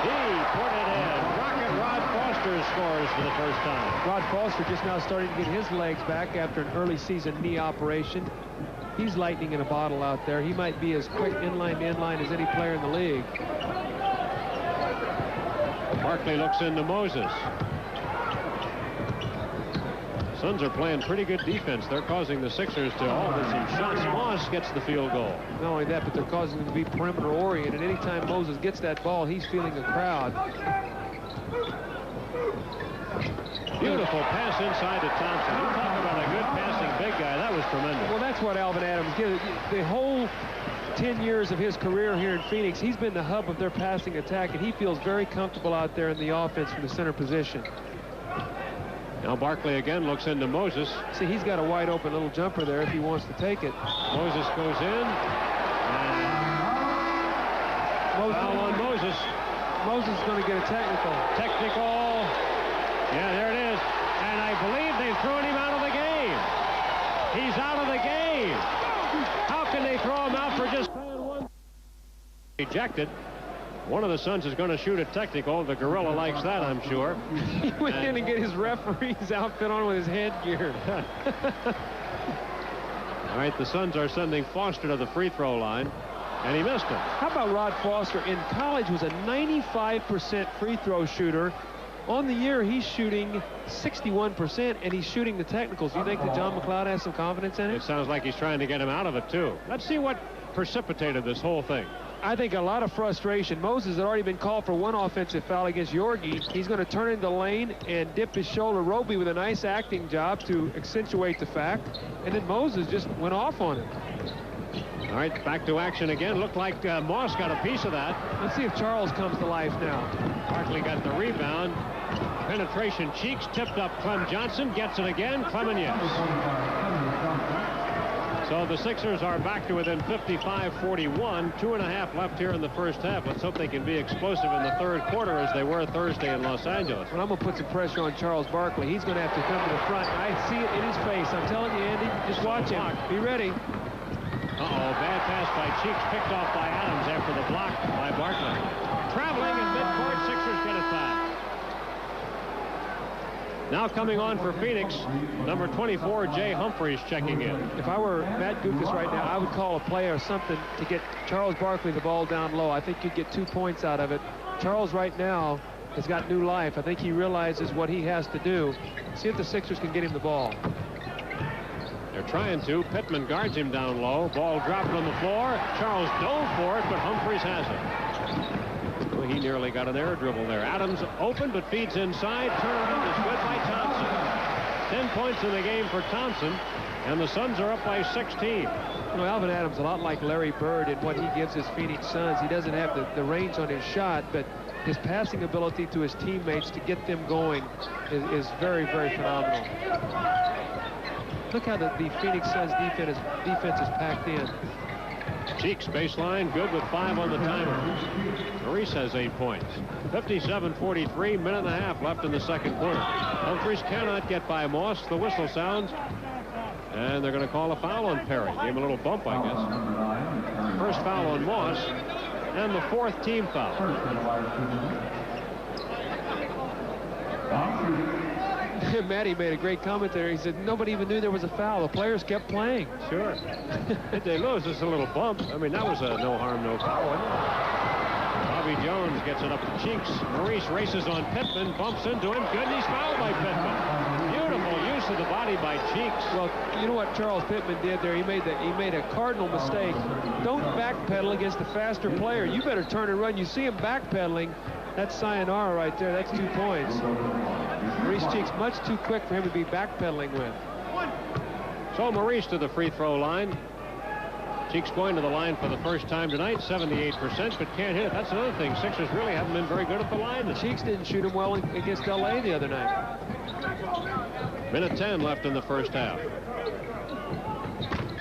he put it in. Rocket Rod Foster's scores for the first time. Rod Foster just now starting to get his legs back after an early season knee operation. He's lightning in a bottle out there. He might be as quick inline to inline as any player in the league. Barkley looks into Moses. Suns are playing pretty good defense. They're causing the Sixers to alter some shots. Moss gets the field goal. Not only that, but they're causing them to be perimeter oriented. Anytime Moses gets that ball, he's feeling the crowd. Beautiful pass inside to Thompson. You talk about a good passing big guy. That was tremendous. Well, that's what Alvin Adams did. The whole 10 years of his career here in Phoenix, he's been the hub of their passing attack, and he feels very comfortable out there in the offense from the center position. Now Barkley again looks into Moses. See, he's got a wide open little jumper there if he wants to take it. Moses goes in. And foul on Moses. Moses is going to get a technical. Technical. Yeah, there it is. And I believe they've thrown him out of the game. He's out of the game. How can they throw him out for just playing one? Ejected. One of the Suns is going to shoot a technical. The gorilla likes that, I'm sure. He went in and get his referee's outfit on with his headgear. All right, the Suns are sending Foster to the free throw line, and he missed it. How about Rod Foster? In college was a 95% free throw shooter. On the year, he's shooting 61%, and he's shooting the technicals. Do you think that John McLeod has some confidence in it? It sounds like he's trying to get him out of it, too. Let's see what precipitated this whole thing. I think a lot of frustration. Moses had already been called for one offensive foul against Yorgi. He's going to turn into the lane and dip his shoulder. Roby with a nice acting job to accentuate the fact. And then Moses just went off on him. All right, back to action again. Looked like Moss got a piece of that. Let's see if Charles comes to life now. Barkley got the rebound. Penetration. Cheeks tipped up Clem Johnson. Gets it again. Clement, yes. So the Sixers are back to within 55-41. 2.5 left here in the first half. Let's hope they can be explosive in the third quarter as they were Thursday in Los Angeles. Well, I'm going to put some pressure on Charles Barkley. He's going to have to come to the front. I see it in his face. I'm telling you, Andy, just watch him. Be ready. Uh-oh, bad pass by Cheeks, picked off by Adams after the block by Barkley. Traveling in midcourt, Sixers get it back. Now coming on for Phoenix, number 24, Jay Humphries checking in. If I were Matt Gukas right now, I would call a play or something to get Charles Barkley the ball down low. I think you'd get 2 points out of it. Charles right now has got new life. I think he realizes what he has to do. See if the Sixers can get him the ball. They're trying to. Pittman guards him down low. Ball dropped on the floor. Charles dove for it, but Humphries has it. Well, he nearly got an air dribble there. Adams open, but feeds inside. Turnaround is good by Thompson. 10 points in the game for Thompson, and the Suns are up by 16. You know, Alvin Adams, a lot like Larry Bird in what he gives his Phoenix Suns. He doesn't have the range on his shot, but his passing ability to his teammates to get them going is very, very phenomenal. Look how the Phoenix Suns defense is packed in. Cheeks baseline, good with 5 on the timer. Maurice has 8 points. 57-43, minute and a half left in the second quarter. Humphries cannot get by Moss. The whistle sounds, and they're going to call a foul on Perry. Gave him a little bump, I guess. First foul on Moss, and the 4th team foul. Matty made a great comment there. He said nobody even knew there was a foul. The players kept playing. Sure. Did they lose? Just a little bump. I mean, that was a no harm, no foul. Bobby Jones gets it up to Cheeks. Maurice races on Pittman, bumps into him. Good, and he's fouled by Pittman. Beautiful use of the body by Cheeks. Well, you know what Charles Pittman did there? He made a cardinal mistake. Don't backpedal against the faster player. You better turn and run. You see him backpedaling. That's sayonara right there. That's 2 points. Maurice Cheeks much too quick for him to be backpedaling with. So Maurice to the free throw line. Cheeks going to the line for the first time tonight, 78%, but can't hit it. That's another thing. Sixers really haven't been very good at the line. Cheeks didn't shoot him well against L.A. the other night. Minute 10 left in the first half.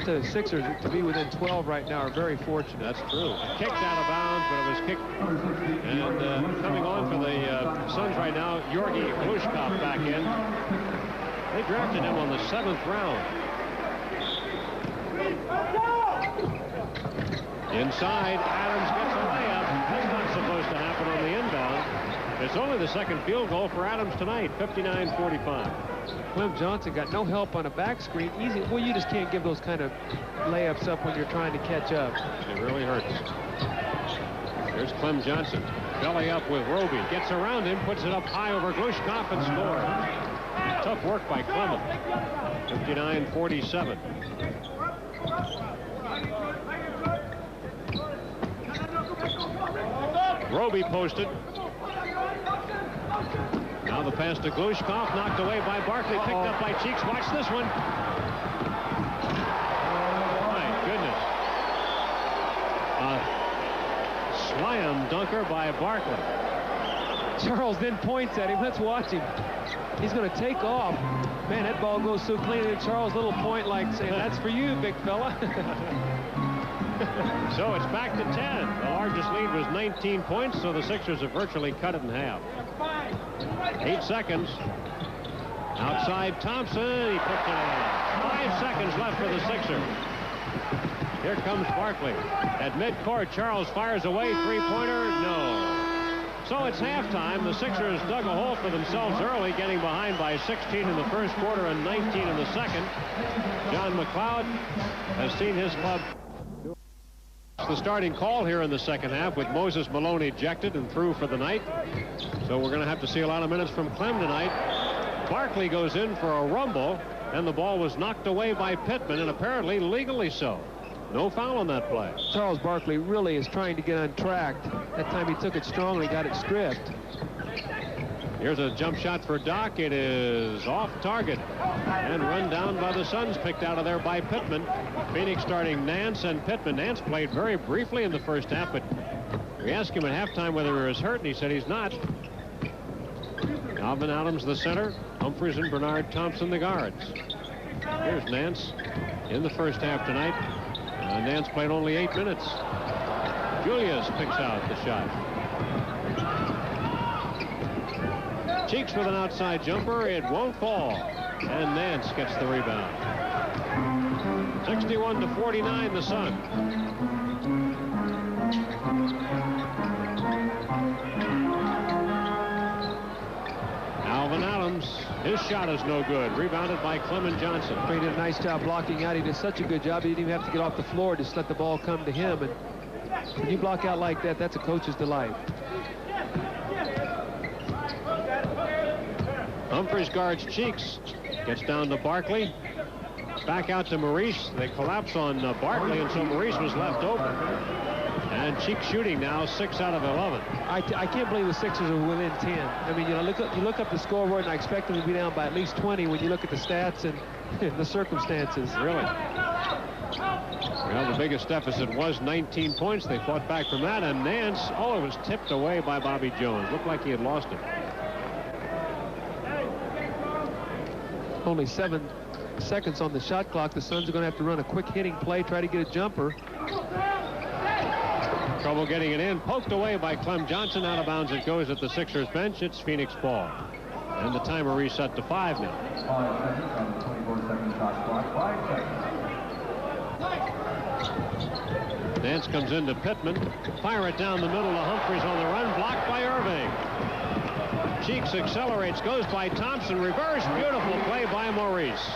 The Sixers to be within 12 right now are very fortunate. That's true. Kicked out of bounds, but it was kicked. And coming on for the Suns right now, Georgi Glushkov back in. They drafted him on the 7th round. Inside, Adams gets a layup. That's not supposed to happen on the inbound. It's only the second field goal for Adams tonight, 59-45. Clem Johnson got no help on a back screen. Easy. Well, you just can't give those kind of layups up when you're trying to catch up. It really hurts. Here's Clem Johnson. Belly up with Roby. Gets around him, puts it up high over Glushkov and scores. Tough work by Clement. 59-47. Roby posted. Now the pass to Glushkov, knocked away by Barkley, picked up by Cheeks. Watch this one. My goodness. Slam dunker by Barkley. Charles then points at him. Let's watch him. He's going to take off. Man, that ball goes so clean. And Charles' little point like saying, that's for you, big fella. So it's back to 10. The largest lead was 19 points, so the Sixers have virtually cut it in half. 8 seconds. Outside Thompson. He puts it in. 5 seconds left for the Sixers. Here comes Barkley. At midcourt, Charles fires away. Three-pointer. No. So it's halftime. The Sixers dug a hole for themselves early, getting behind by 16 in the first quarter and 19 in the second. John McLeod has seen his club. The starting call here in the second half with Moses Malone ejected and through for the night. So we're going to have to see a lot of minutes from Clem tonight. Barkley goes in for a rumble, and the ball was knocked away by Pittman, and apparently legally so. No foul on that play. Charles Barkley really is trying to get on track. That time he took it strongly, got it stripped. Here's a jump shot for Doc. It is off target and run down by the Suns, picked out of there by Pittman. Phoenix starting Nance and Pittman. Nance played very briefly in the first half, but we asked him at halftime whether he was hurt, and he said he's not. Alvin Adams, the center. Humphries and Bernard Thompson, the guards. Here's Nance in the first half tonight. Nance played only 8 minutes. Julius picks out the shot. Cheeks with an outside jumper. It won't fall. And Nance gets the rebound. 61-49, the Sun. Alvin Adams, his shot is no good. Rebounded by Clement Johnson. He did a nice job blocking out. He did such a good job. He didn't even have to get off the floor. Just let the ball come to him. And when you block out like that, that's a coach's delight. Humphries guards Cheeks. Gets down to Barkley. Back out to Maurice. They collapse on Barkley, and so Maurice was left open. And Cheeks shooting now 6 out of 11. I can't believe the Sixers are within 10. I mean, you look up the scoreboard, and I expect them to be down by at least 20 when you look at the stats and the circumstances. Really? Well, the biggest deficit was 19 points. They fought back from that, and Nance, it was tipped away by Bobby Jones. Looked like he had lost it. Only 7 seconds on the shot clock. The Suns are going to have to run a quick hitting play, try to get a jumper. Trouble getting it in. Poked away by Clem Johnson. Out of bounds it goes at the Sixers bench. It's Phoenix ball. And the timer reset to 5 now. 5 seconds on the 24-second shot clock. 5 seconds. Nance comes into Pittman. Fire it down the middle to Humphries on the run. Blocked by Irving. Cheeks accelerates. Goes by Thompson. Reverse. Beautiful play by Maurice.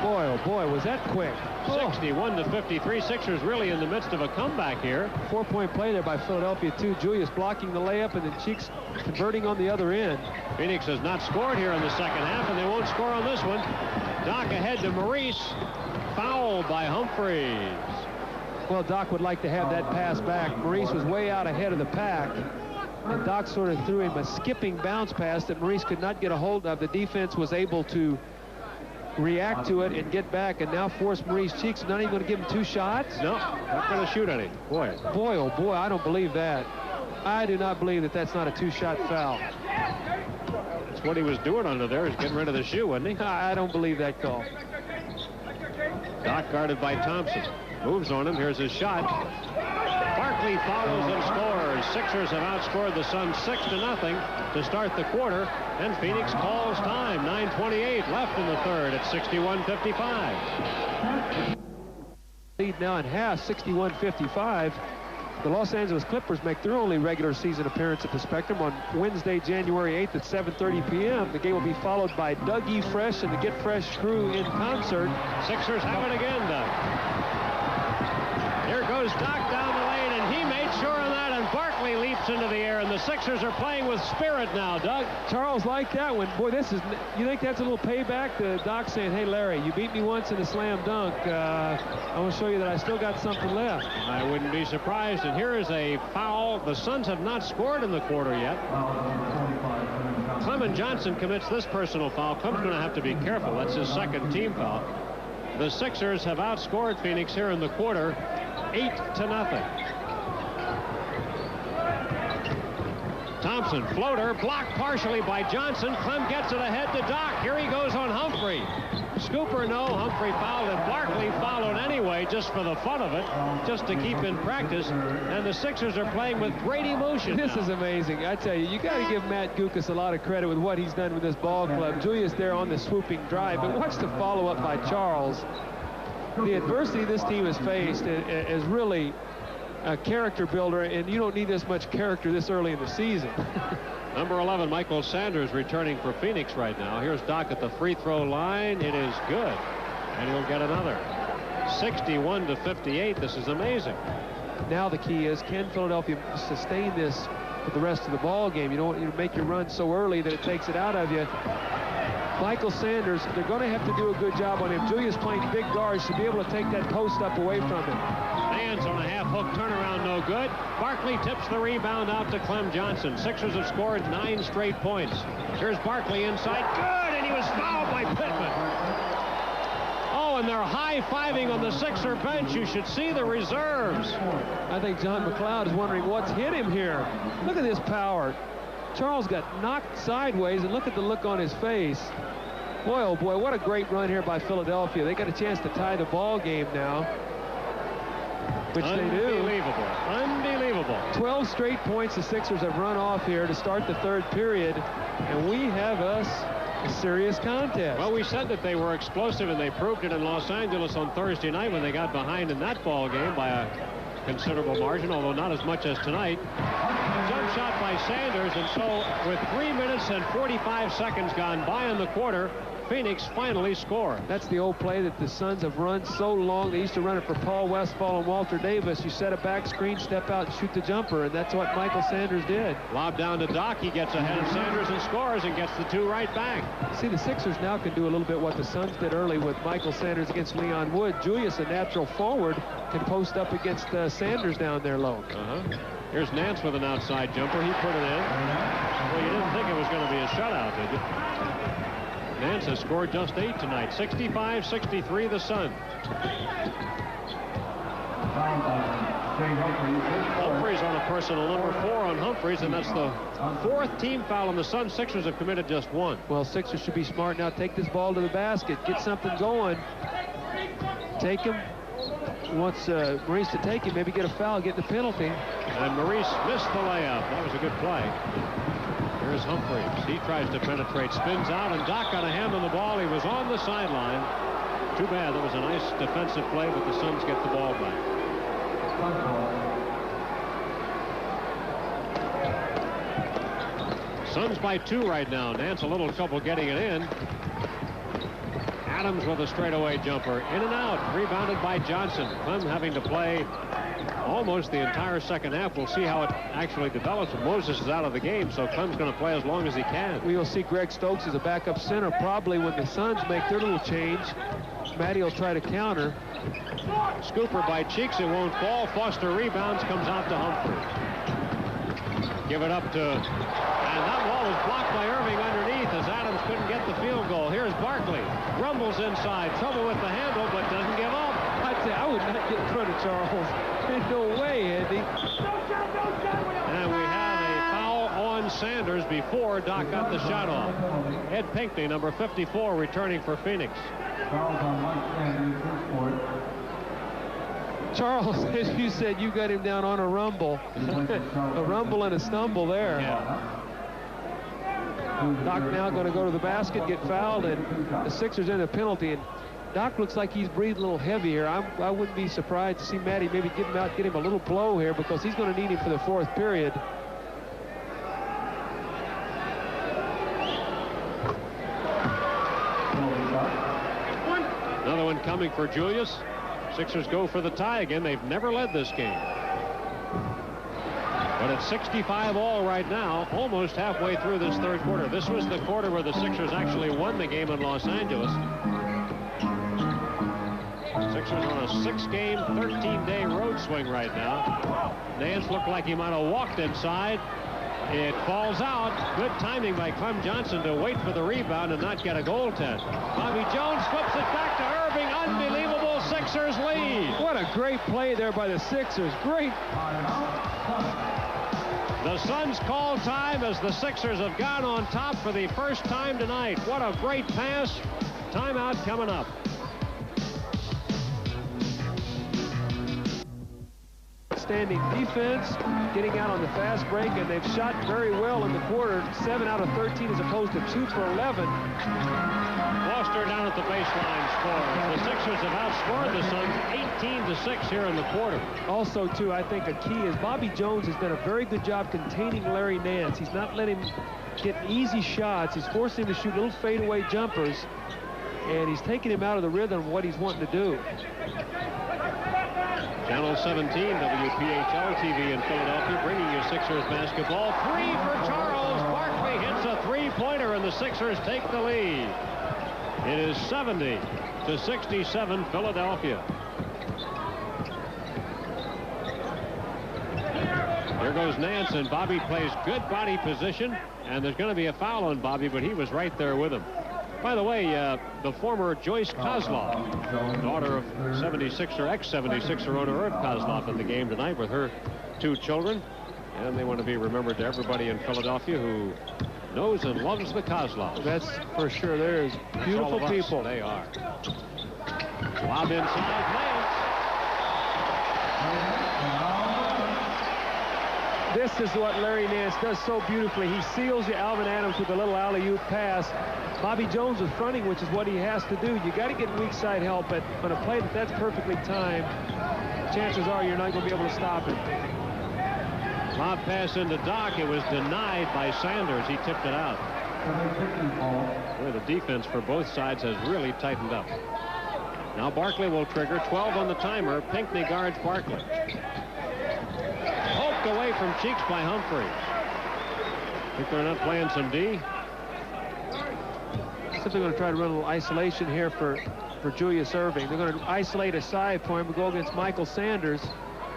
Boy, oh boy, was that quick. 61-53. Sixers really in the midst of a comeback here. 4-point play there by Philadelphia, too. Julius blocking the layup, and then Cheeks converting on the other end. Phoenix has not scored here in the second half, and they won't score on this one. Doc ahead to Maurice. Foul by Humphries. Well, Doc would like to have that pass back. Maurice was way out ahead of the pack, and Doc sort of threw him a skipping bounce pass that Maurice could not get a hold of. The defense was able to react to it and get back, and now force Maurice Cheeks. Not even going to give him 2 shots? No, not going to shoot any. Boy, oh boy, I don't believe that. I do not believe that that's not a 2-shot foul. That's what he was doing under there, is getting rid of the shoe, wasn't he? I don't believe that call. Doc guarded by Thompson. Moves on him. Here's his shot. Barkley follows and scores. Sixers have outscored the Suns 6-0 to start the quarter, and Phoenix calls time. 9:28 left in the third at 61-55. Lead now in half, 61-55. The Los Angeles Clippers make their only regular season appearance at the Spectrum on Wednesday, January 8th at 7:30 p.m. The game will be followed by Doug E. Fresh and the Get Fresh crew in concert. Sixers have it again, Doug. Here goes Doc down the lane, and he made sure of that, and Barkley leaps into the air, and the Sixers are playing with spirit now, Doug. Charles liked that one. Boy, you think that's a little payback? The Doc saying, hey, Larry, you beat me once in a slam dunk. I want to show you that I still got something left. I wouldn't be surprised, and here is a foul. The Suns have not scored in the quarter yet. Clement Johnson commits this personal foul. Clem's going to have to be careful. That's his second team foul. The Sixers have outscored Phoenix here in the quarter 8-0. Thompson, floater, blocked partially by Johnson. Clem gets it ahead to Doc. Here he goes on Humphrey. Scooper, no. Humphrey fouled, and Barkley fouled anyway, just for the fun of it, just to keep in practice. And the Sixers are playing with great emotion. This now is amazing. I tell you, you got to give Matt Guokas a lot of credit with what he's done with this ball club. Julius there on the swooping drive, but watch the follow-up by Charles. The adversity this team has faced is really a character builder, and you don't need this much character this early in the season. Number 11, Michael Sanders, returning for Phoenix right now. Here's Doc at the free throw line. It is good, and he'll get another. 61-58. This is amazing. Now the key is, can Philadelphia sustain this for the rest of the ball game? You don't want to make your run so early that it takes it out of you. Michael Sanders, they're going to have to do a good job on him. Julius playing big guards should be able to take that post up away from him. Hands on a half-hook turnaround, no good. Barkley tips the rebound out to Clem Johnson. Sixers have scored 9 straight points. Here's Barkley inside. Good, and he was fouled by Pittman. Oh, and they're high-fiving on the Sixer bench. You should see the reserves. I think John McLeod is wondering what's hit him here. Look at this power. Charles got knocked sideways, and look at the look on his face. Boy, oh boy, what a great run here by Philadelphia. They got a chance to tie the ball game now, which they do. Unbelievable. Unbelievable. 12 straight points the Sixers have run off here to start the third period, and we have us a serious contest. Well, we said that they were explosive, and they proved it in Los Angeles on Thursday night when they got behind in that ball game by a considerable margin, although not as much as tonight. Jump shot by Sanders, and so with 3 minutes and 45 seconds gone by in the quarter, Phoenix finally scored. That's the old play that the Suns have run so long. They used to run it for Paul Westphal and Walter Davis. You set a back screen, step out, and shoot the jumper, and that's what Michael Sanders did. Lob down to Doc. He gets ahead of Sanders and scores and gets the 2 right back. See, the Sixers now can do a little bit what the Suns did early with Michael Sanders against Leon Wood. Julius, a natural forward, can post up against Sanders down there low. Here's Nance with an outside jumper. He put it in. Well, you didn't think it was going to be a shutout, did you? Nance has scored just 8 tonight. 65-63 the Suns. Humphreys on a personal number 4 on Humphreys, and that's the 4th team foul on the Suns. Sixers have committed just 1. Well, Sixers should be smart now. Take this ball to the basket. Get something going. Take him. Wants Maurice to take him, maybe get a foul, get the penalty. And Maurice missed the layup. That was a good play. Here's Humphreys. He tries to penetrate, spins out, and Doc got a hand on the ball. He was on the sideline. Too bad. That was a nice defensive play, but the Suns get the ball back. Suns by 2 right now. Nance a little trouble getting it in. Adams with a straightaway jumper. In and out. Rebounded by Johnson. Clem having to play almost the entire second half. We'll see how it actually develops. Moses is out of the game, so Clem's going to play as long as he can. We will see Greg Stokes as a backup center probably when the Suns make their little change. Matty will try to counter. Scooper by Cheeks. It won't fall. Foster rebounds. Comes out to Humphrey. Give it up to... And that ball was blocked by Irving underneath as Adams couldn't get the field goal. Here's Barkley. Rumbles inside. Trouble with the handle, but doesn't give up. I'd say I would not get in front of Charles. There's no way, Andy. And we have a foul on Sanders before Doc got the shot off. Ed Pinckney, number 54, returning for Phoenix. Charles, as you said, you got him down on a rumble. A rumble and a stumble there. Yeah. Doc now going to go to the basket, get fouled, and the Sixers in a penalty. And Doc looks like he's breathing a little heavy here. I wouldn't be surprised to see Matty maybe get him out, get him a little blow here, because he's going to need him for the 4th period. Another one coming for Julius. Sixers go for the tie again. They've never led this game. But it's 65 all right now, almost halfway through this 3rd quarter. This was the quarter where the Sixers actually won the game in Los Angeles. Sixers on a 6-game, 13-day road swing right now. Nance looked like he might have walked inside. It falls out. Good timing by Clem Johnson to wait for the rebound and not get a goaltend. Bobby Jones flips it back to Irving. Unbelievable Sixers lead. What a great play there by the Sixers. Great. The Suns call time as the Sixers have gone on top for the first time tonight. What a great pass. Timeout coming up. Outstanding defense, getting out on the fast break, and they've shot very well in the quarter. 7 out of 13 as opposed to 2 for 11. Foster down at the baseline scores. The Sixers have outscored the Suns 18-6 here in the quarter. Also, too, I think a key is Bobby Jones has done a very good job containing Larry Nance. He's not letting him get easy shots. He's forcing him to shoot little fadeaway jumpers, and he's taking him out of the rhythm of what he's wanting to do. Channel 17, WPHL TV in Philadelphia, bringing you Sixers basketball. 3 for Charles. Barkley hits a 3-pointer, and the Sixers take the lead. It is 70-67 Philadelphia. There goes Nance, and Bobby plays good body position, and there's going to be a foul on Bobby, but he was right there with him. By the way, the former Joyce Kozlov, daughter of 76er, ex-76er owner Irv Kozlov, in the game tonight with her 2 children. And they want to be remembered to everybody in Philadelphia who knows and loves the Kozlovs. That's for sure. There's beautiful people. They are. Lob inside, Nance. This is what Larry Nance does so beautifully. He seals you, Alvin Adams, with a little alley-oop pass. Bobby Jones is fronting, which is what he has to do. You got to get weak side help, but on a play that's perfectly timed, chances are you're not going to be able to stop it. Lob pass into Doc. It was denied by Sanders. He tipped it out. Boy, the defense for both sides has really tightened up. Now Barkley will trigger. 12 on the timer. Pinckney guards Barkley. Poked away from Cheeks by Humphries. Think they're not playing some D? They're going to try to run a little isolation here for Julius Irving. They're going to isolate a side for him to go against Michael Sanders.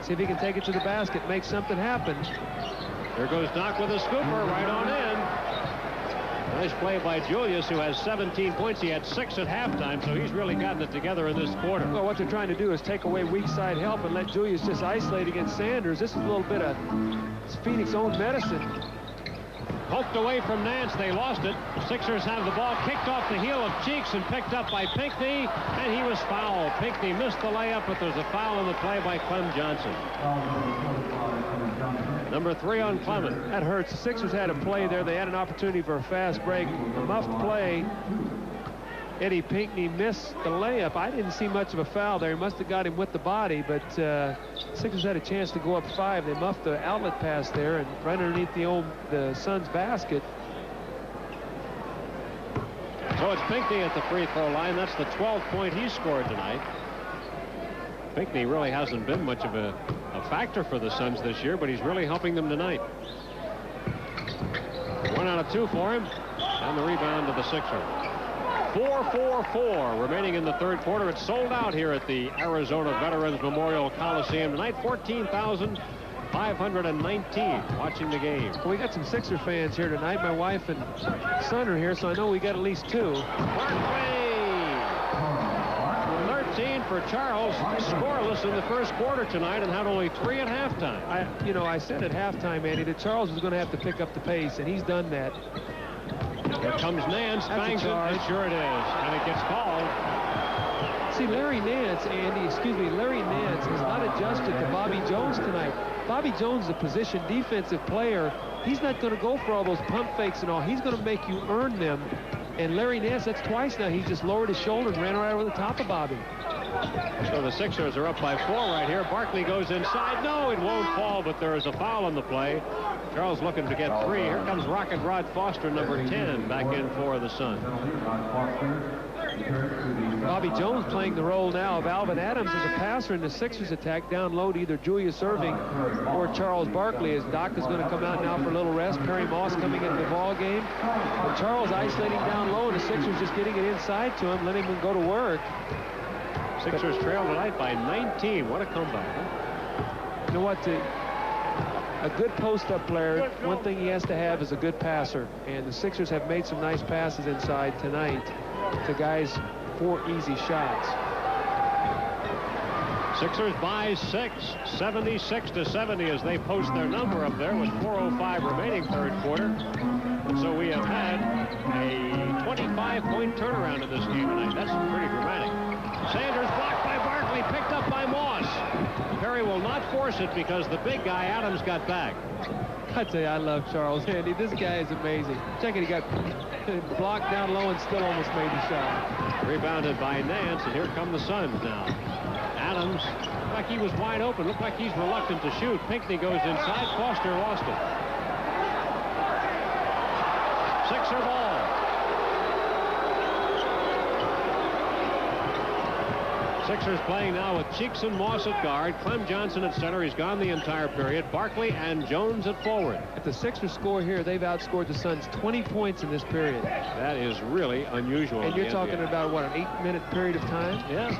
See if he can take it to the basket, make something happen. There goes Doc with a scooper right on in. Nice play by Julius, who has 17 points. He had 6 at halftime, so he's really gotten it together in this quarter. Well, what they're trying to do is take away weak side help and let Julius just isolate against Sanders. This is a little bit of Phoenix own medicine. Poked away from Nance. They lost it. The Sixers have the ball kicked off the heel of Cheeks and picked up by Pinckney, and he was fouled. Pinckney missed the layup, but there's a foul on the play by Clem Johnson. Number 3 on Clement. That hurts. The Sixers had a play there. They had an opportunity for a fast break. A muffed play. Eddie Pinckney missed the layup. I didn't see much of a foul there. He must have got him with the body, but Sixers had a chance to go up 5. They muffed the outlet pass there and right underneath the Suns basket. So it's Pinckney at the free throw line. That's the 12th point he scored tonight. Pinckney really hasn't been much of a factor for the Suns this year, but he's really helping them tonight. 1 out of 2 for him, and the rebound to the Sixers. 4-4-4 remaining in the 3rd quarter. It's sold out here at the Arizona Veterans Memorial Coliseum tonight. 14,519 watching the game. Well, we got some Sixer fans here tonight. My wife and son are here, so I know we got at least 2. Barkley! 13 for Charles. Scoreless in the 1st quarter tonight and had only 3 at halftime. I said at halftime, Andy, that Charles was going to have to pick up the pace, and he's done that. Here comes Nance, bangs it, and sure it is, and it gets called. See, Larry Nance has not adjusted to Bobby Jones tonight. Bobby Jones is a position defensive player. He's not going to go for all those pump fakes and all. He's going to make you earn them And Larry Nance, that's twice now. He just lowered his shoulder and ran right over the top of Bobby. So the Sixers are up by 4 right here. Barkley goes inside. No, it won't fall, but there is a foul on the play. Charles looking to get 3. Here comes Rocket Rod Foster, number 10, back in for the Suns. Bobby Jones playing the role now of Alvin Adams as a passer in the Sixers attack down low to either Julius Erving or Charles Barkley, as Doc is going to come out now for a little rest. Perry Moss coming into the ball game. And Charles isolating down low, and the Sixers just getting it inside to him, letting him go to work. Sixers trail tonight by 19. What a comeback, huh? You know what? A good post-up player, one thing he has to have is a good passer. And the Sixers have made some nice passes inside tonight to guys for easy shots. Sixers by 6, 76-70 as they post their number up there with 4:05 remaining third quarter. And so we have had a 25-point turnaround in this game tonight. That's pretty dramatic. Sanders blocked by Barkley, picked up by Moss. Perry will not force it because the big guy, Adams, got back. I tell you, I love Charles, Andy. This guy is amazing. Check it, he got blocked down low and still almost made the shot. Rebounded by Nance, and here come the Suns now. Adams, looked like he was wide open. Looked like he's reluctant to shoot. Pinckney goes inside. Foster lost it. Sixer ball. Sixers playing now with Cheeks and Moss at guard. Clem Johnson at center. He's gone the entire period. Barkley and Jones at forward. If the Sixers score here, they've outscored the Suns 20 points in this period. That is really unusual. And you're talking about, what, an 8-minute period of time? Yeah.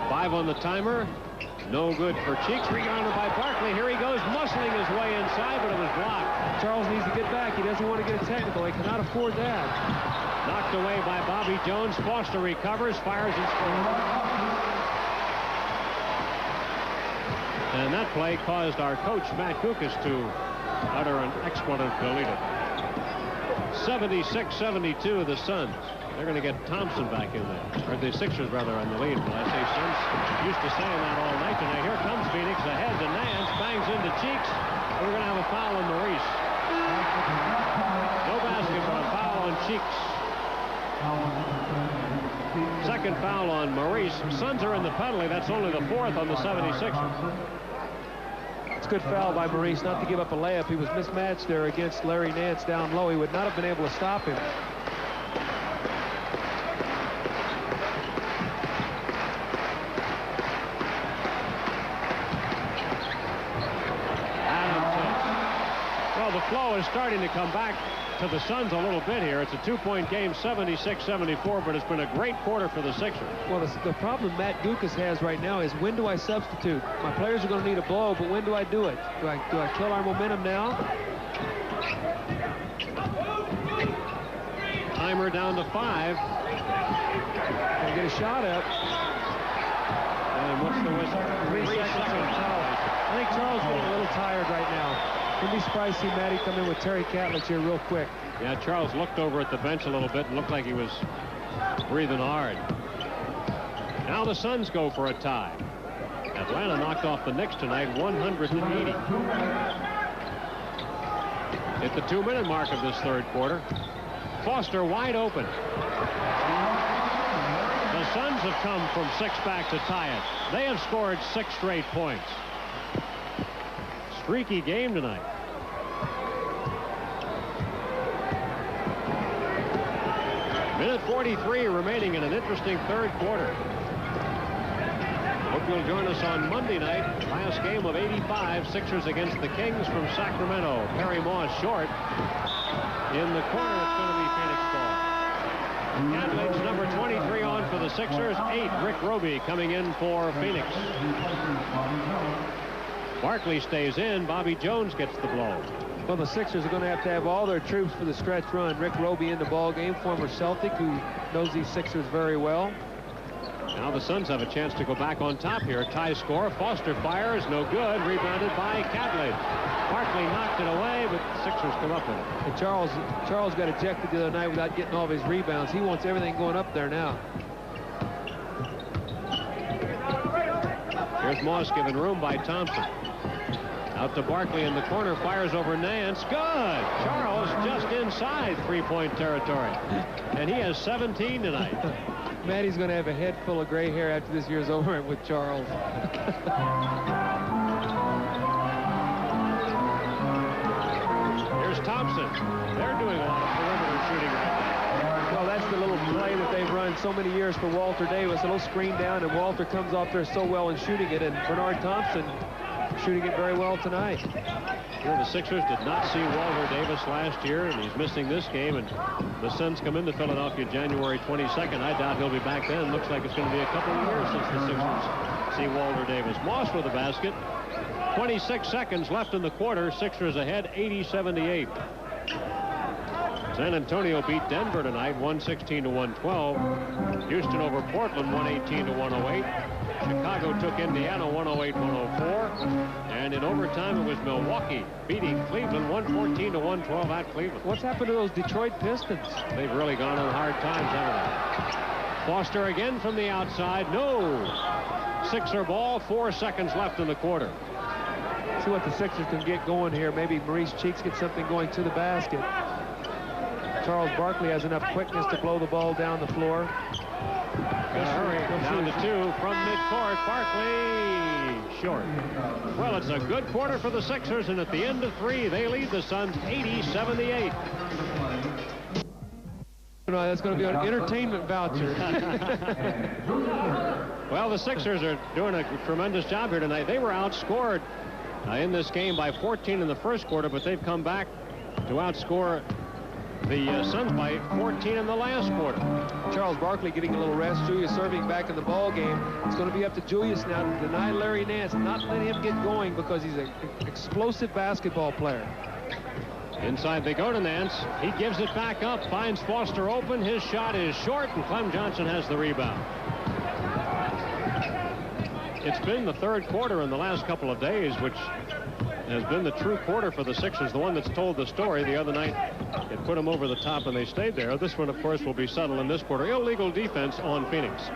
5 on the timer. No good for Cheeks. Rebounded by Barkley. Here he goes, muscling his way inside, but it was blocked. Charles needs to get back. He doesn't want to get a technical. He cannot afford that. Knocked away by Bobby Jones. Foster recovers, fires and scores. And that play caused our coach, Matt Gukas, to utter an expletive deleted. 76-72 the Suns. They're going to get Thompson back in there. Or the Sixers, rather, on the lead. Well, I say Suns used to saying that all night tonight. Here comes Phoenix ahead to Nance. Bangs into Cheeks. We're going to have a foul on Maurice. No basket, but a foul on Cheeks. Second foul on Maurice. Suns are in the penalty. That's only the 4th on the 76ers. It's a good foul by Maurice not to give up a layup. He was mismatched there against Larry Nance down low. He would not have been able to stop him. Well, the flow is starting to come back to the Suns a little bit here. It's a 2-point game, 76-74, but it's been a great quarter for the Sixers. Well, the problem Matt Gukas has right now is, when do I substitute? My players are going to need a blow, but when do I do it? Do I kill our momentum now? Timer down to 5. Gonna get a shot up. And what's the whistle? 3 seconds. I think Charles is a little tired right now. Wouldn't be surprised to see Matty come in with Terry Catlett here real quick. Yeah, Charles looked over at the bench a little bit and looked like he was breathing hard. Now the Suns go for a tie. Atlanta knocked off the Knicks tonight, 180. At the 2-minute mark of this third quarter, Foster wide open. The Suns have come from 6 back to tie it. They have scored 6 straight points. Streaky game tonight. Minute 43 remaining in an interesting third quarter. Hope you'll join us on Monday night. Last game of 85. Sixers against the Kings from Sacramento. Perry Moss short. In the corner, it's going to be Phoenix ball. Catlett's number 23 on for the Sixers. 8, Rick Roby coming in for Phoenix. Barkley stays in. Bobby Jones gets the blow. Well, the Sixers are going to have all their troops for the stretch run. Rick Roby in the ball game, former Celtic, who knows these Sixers very well. Now the Suns have a chance to go back on top here. Tie score. Foster fires. No good. Rebounded by Catlett. Barkley knocked it away, but the Sixers come up with it. And Charles got ejected the other night without getting all of his rebounds. He wants everything going up there now. Here's Moss given room by Thompson. Out to Barkley in the corner, fires over Nance. Good! Charles just inside three-point territory. And he has 17 tonight. Matty's going to have a head full of gray hair after this year's over with Charles. Here's Thompson. They're doing a lot of perimeter shooting right now. Well, that's the little play that they've run so many years for Walter Davis. A little screen down, and Walter comes off there so well in shooting it, and Bernard Thompson shooting it very well tonight. Well, the Sixers did not see Walter Davis last year, and he's missing this game, and the Suns come into Philadelphia January 22nd. I doubt he'll be back then. Looks like it's going to be a couple of years since the Sixers see Walter Davis. Moss with the basket. 26 seconds left in the quarter. Sixers ahead 80-78. San Antonio beat Denver tonight 116-112. Houston over Portland 118-108. Chicago took Indiana 108-104. And in overtime it was Milwaukee beating Cleveland 114-112 at Cleveland. What's happened to those Detroit Pistons? They've really gone on hard times, haven't they? Foster again from the outside. No. Sixer ball, 4 seconds left in the quarter. See what the Sixers can get going here. Maybe Maurice Cheeks gets something going to the basket. Charles Barkley has enough quickness to blow the ball down the floor. Hurry, down to 2 from midcourt. Barkley short. Well, it's a good quarter for the Sixers, and at the end of 3, they lead the Suns 80-78. No, that's going to be an entertainment voucher. Well, the Sixers are doing a tremendous job here tonight. They were outscored in this game by 14 in the first quarter, but they've come back to outscore the Suns by 14 in the last quarter. Charles Barkley getting a little rest. Julius serving back in the ball game. It's going to be up to Julius now to deny Larry Nance, not let him get going, because he's an explosive basketball player. Inside they go to Nance. He gives it back up, finds Foster open. His shot is short, and Clem Johnson has the rebound. It's been the third quarter in the last couple of days, which has been the true quarter for the Sixers, the one that's told the story. The other night, it put them over the top, and they stayed there. This one, of course, will be settled in this quarter. Illegal defense on Phoenix.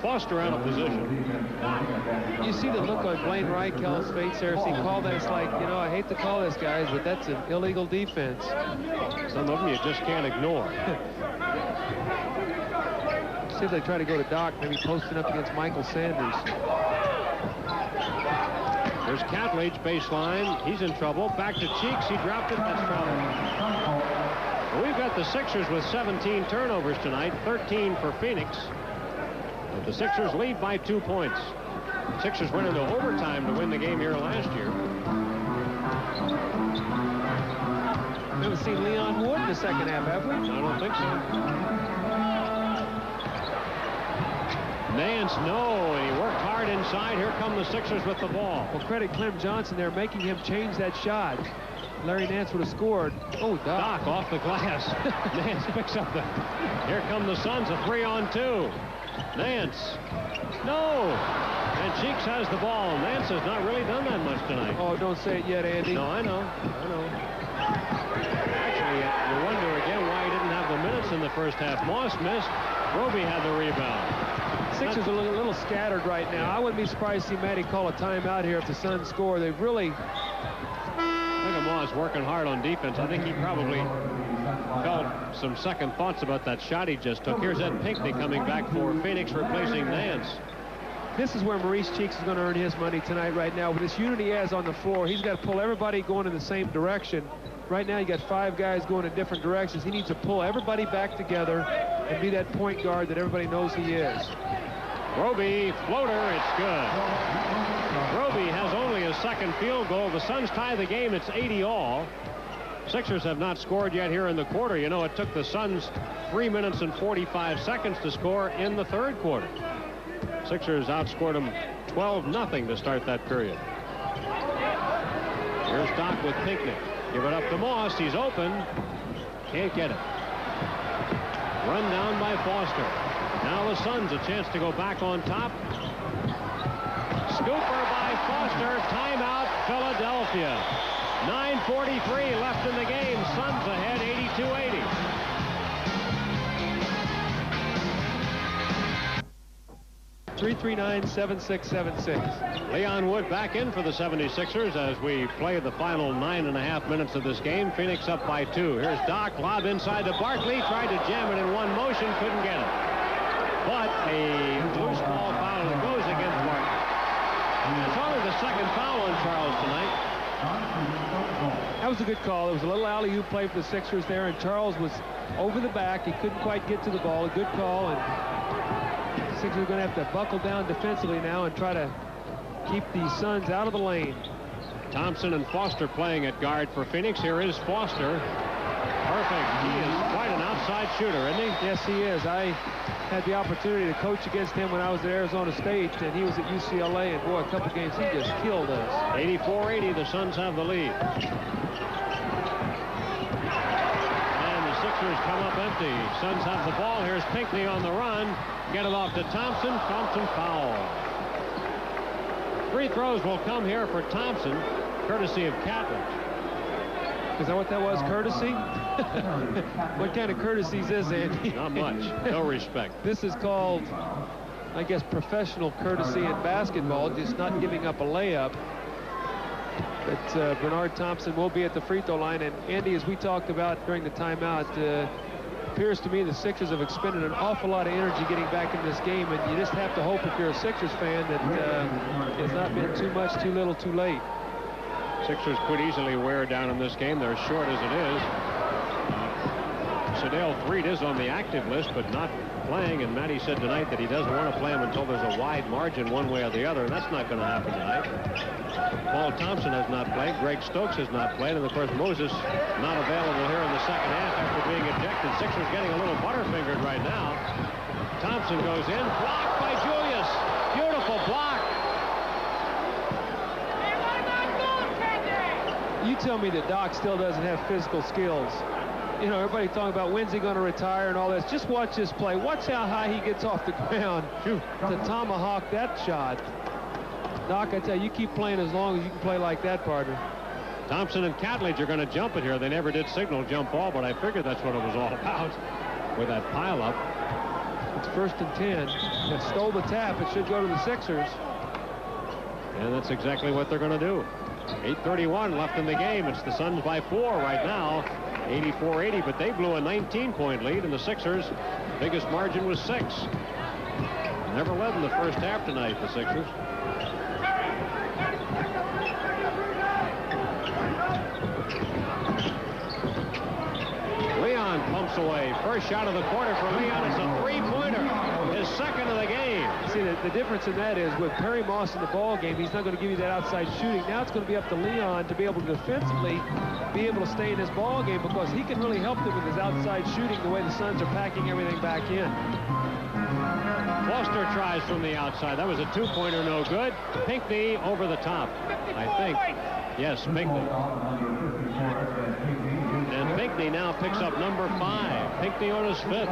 Foster out of position. You see the look on Blaine Reichel's face there. See, call that. It's like, you know, I hate to call this, guys, but that's an illegal defense. Some of them you just can't ignore. See if they try to go to Doc, maybe posting up against Michael Sanders. There's Catledge baseline. He's in trouble. Back to Cheeks. He dropped it. That's trouble. Well, we've got the Sixers with 17 turnovers tonight, 13 for Phoenix. But the Sixers lead by 2 points. Sixers went into overtime to win the game here last year. We haven't seen Leon Wood in the second half, have we? I don't think so. Nance, no, and he worked hard inside. Here come the Sixers with the ball. Well, credit Clem Johnson there, making him change that shot. Larry Nance would have scored. Oh, Doc off the glass. Nance picks up the... Here come the Suns, a 3-on-2. Nance, no, and Cheeks has the ball. Nance has not really done that much tonight. Oh, don't say it yet, Andy. No, I know. Actually, you wonder again why he didn't have the minutes in the first half. Moss missed. Roby had the rebound. Sixers are a little scattered right now. I wouldn't be surprised to see Matty call a timeout here if the Suns score. They've really... Look at Moss working hard on defense. I think he probably felt some second thoughts about that shot he just took. Here's Ed Pinckney coming back for Phoenix, replacing Nance. This is where Maurice Cheeks is going to earn his money tonight right now. With this unity he has on the floor, he's got to pull everybody going in the same direction. Right now you got 5 guys going in different directions. He needs to pull everybody back together and be that point guard that everybody knows he is. Roby, floater, it's good. Roby has only his second field goal. The Suns tie the game. It's 80-all. Sixers have not scored yet here in the quarter. You know, it took the Suns 3 minutes and 45 seconds to score in the third quarter. Sixers outscored them 12-0 to start that period. Here's Doc with Pinckney. Give it up to Moss. He's open. Can't get it. Run down by Foster. Now the Suns a chance to go back on top. Scooper by Foster. Timeout, Philadelphia. 9:43 left in the game. Suns ahead 82-80. 339-7676. Leon Wood back in for the 76ers as we play the final 9.5 minutes of this game. Phoenix up by 2. Here's Doc, lob inside to Barkley. Tried to jam it in one motion, couldn't get it. But a loose ball foul that goes against Barkley. It's only the second foul on Charles tonight. That was a good call. It was a little alley-oop play for the Sixers there, and Charles was over the back. He couldn't quite get to the ball. A good call, and the Sixers are going to have to buckle down defensively now and try to keep the Suns out of the lane. Thompson and Foster playing at guard for Phoenix. Here is Foster. Perfect. He is quite an outside shooter, isn't he? Yes, he is. I had the opportunity to coach against him when I was at Arizona State, and he was at UCLA, and boy, a couple games he just killed us. 84-80, the Suns have the lead. And the Sixers come up empty. Suns have the ball. Here's Pinckney on the run. Get it off to Thompson. Thompson foul. Free throws will come here for Thompson, courtesy of Catlin. Is that what that was, courtesy? What kind of courtesies is it? Not much. No respect. This is called, I guess, professional courtesy in basketball, just not giving up a layup. But Bernard Thompson will be at the free throw line. And Andy, as we talked about during the timeout, appears to me the Sixers have expended an awful lot of energy getting back in this game, and you just have to hope if you're a Sixers fan that it's not been too much, too little, too late. Sixers could easily wear down in this game. They're short as it is. Sedale Threed is on the active list, but not playing, and Matty said tonight that he doesn't want to play him until there's a wide margin one way or the other, and that's not going to happen tonight. Paul Thompson has not played. Greg Stokes has not played, and of course Moses not available here in the second half after being ejected. Sixers getting a little butterfingered right now. Thompson goes in, blocked by Julius. Beautiful block. You tell me that Doc still doesn't have physical skills. You know, everybody talking about when's he going to retire and all this. Just watch this play. Watch how high he gets off the ground to tomahawk that shot. Doc, I tell you, you keep playing as long as you can play like that, partner. Thompson and Catledge are going to jump it here. They never did signal jump ball, but I figured that's what it was all about with that pile-up. It's 1st and 10. They stole the tap. It should go to the Sixers. And that's exactly what they're going to do. 8:31 left in the game. It's the Suns by 4 right now. 84-80, but they blew a 19-point lead, and the Sixers' biggest margin was 6. Never led in the first half tonight, the Sixers. Leon pumps away. First shot of the quarter for Leon. It's a three-pointer. His second of the game. See, the difference in that is with Perry Moss in the ball game, he's not going to give you that outside shooting. Now it's going to be up to Leon to be able to defensively be able to stay in this ball game, because he can really help them with his outside shooting the way the Suns are packing everything back in. Foster tries from the outside. That was a two-pointer, no good. Pinckney over the top, I think. Yes, Pinckney. And Pinckney now picks up number 5. Pinckney on his 5th.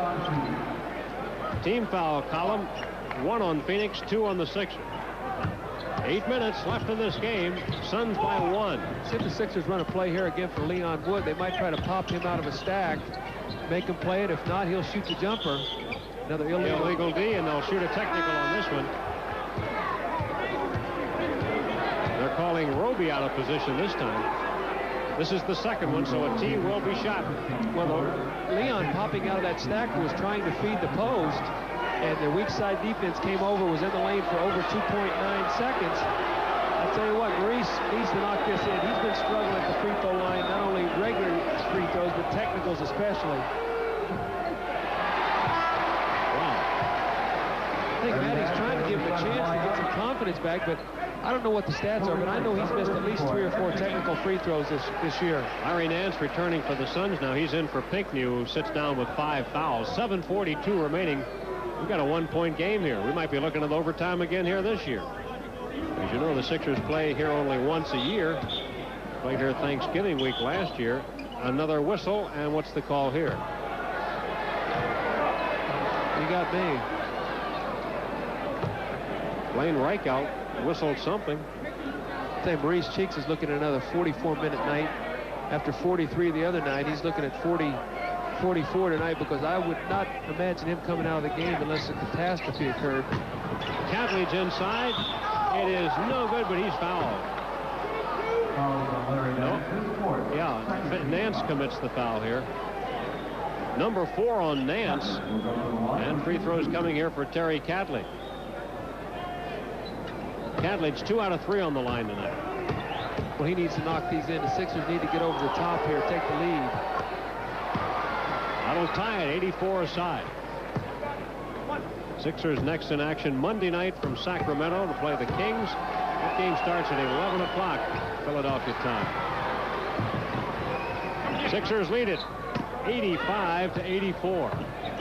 Team foul column, 1 on Phoenix, 2 on the Sixers. 8 minutes left in this game. Suns by 1. See if the Sixers run a play here again for Leon Wood. They might try to pop him out of a stack, make him play it. If not, he'll shoot the jumper. Another illegal D, and they'll shoot a technical on this one. They're calling Roby out of position this time. This is the second one, so a tee will be shot. Well, Leon popping out of that stack was trying to feed the post, and the weak side defense came over, was in the lane for over 2.9 seconds. I'll tell you what, Maurice needs to knock this in. He's been struggling at the free throw line, not only regular free throws, but technicals especially. Wow. I think Matty's trying to give him a chance to get some confidence back, but I don't know what the stats are, but I know he's missed at least 3 or 4 technical free throws this year. Larry Nance returning for the Suns now. He's in for Pinckney, who sits down with 5 fouls. 7:42 remaining. We've got a 1-point game here. We might be looking at overtime again here this year. As you know, the Sixers play here only once a year. Played here Thanksgiving week last year. Another whistle, and what's the call here? You got me. Blaine Reichout whistled something. I tell you, Maurice Cheeks is looking at another 44-minute night. After 43 the other night, he's looking at 44 tonight, because I would not imagine him coming out of the game unless a catastrophe occurred. advantage inside. It is no good, but he's fouled. No. Yeah, Nance commits the foul here. Number 4 on Nance. And free throws coming here for Terry Catley. Catley's 2 out of 3 on the line tonight. Well, he needs to knock these in. The Sixers need to get over the top here, take the lead. That'll tie it, 84 aside. Sixers next in action Monday night from Sacramento to play the Kings. That game starts at 11 o'clock Philadelphia time. Sixers lead it 85-84.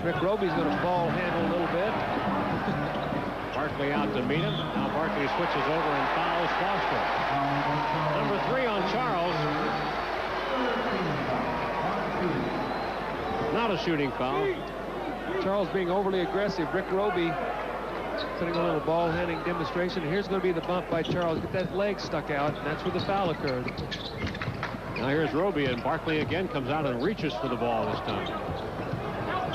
Rick Roby's going to ball handle a little bit. Barkley out to meet him. Now Barkley switches over and fouls Foster. Number 3 on Charles. Not a shooting foul. Charles being overly aggressive. Rick Roby setting a little ball handling demonstration. And here's going to be the bump by Charles. Get that leg stuck out, and that's where the foul occurred. Now here's Roby, and Barkley again comes out and reaches for the ball this time.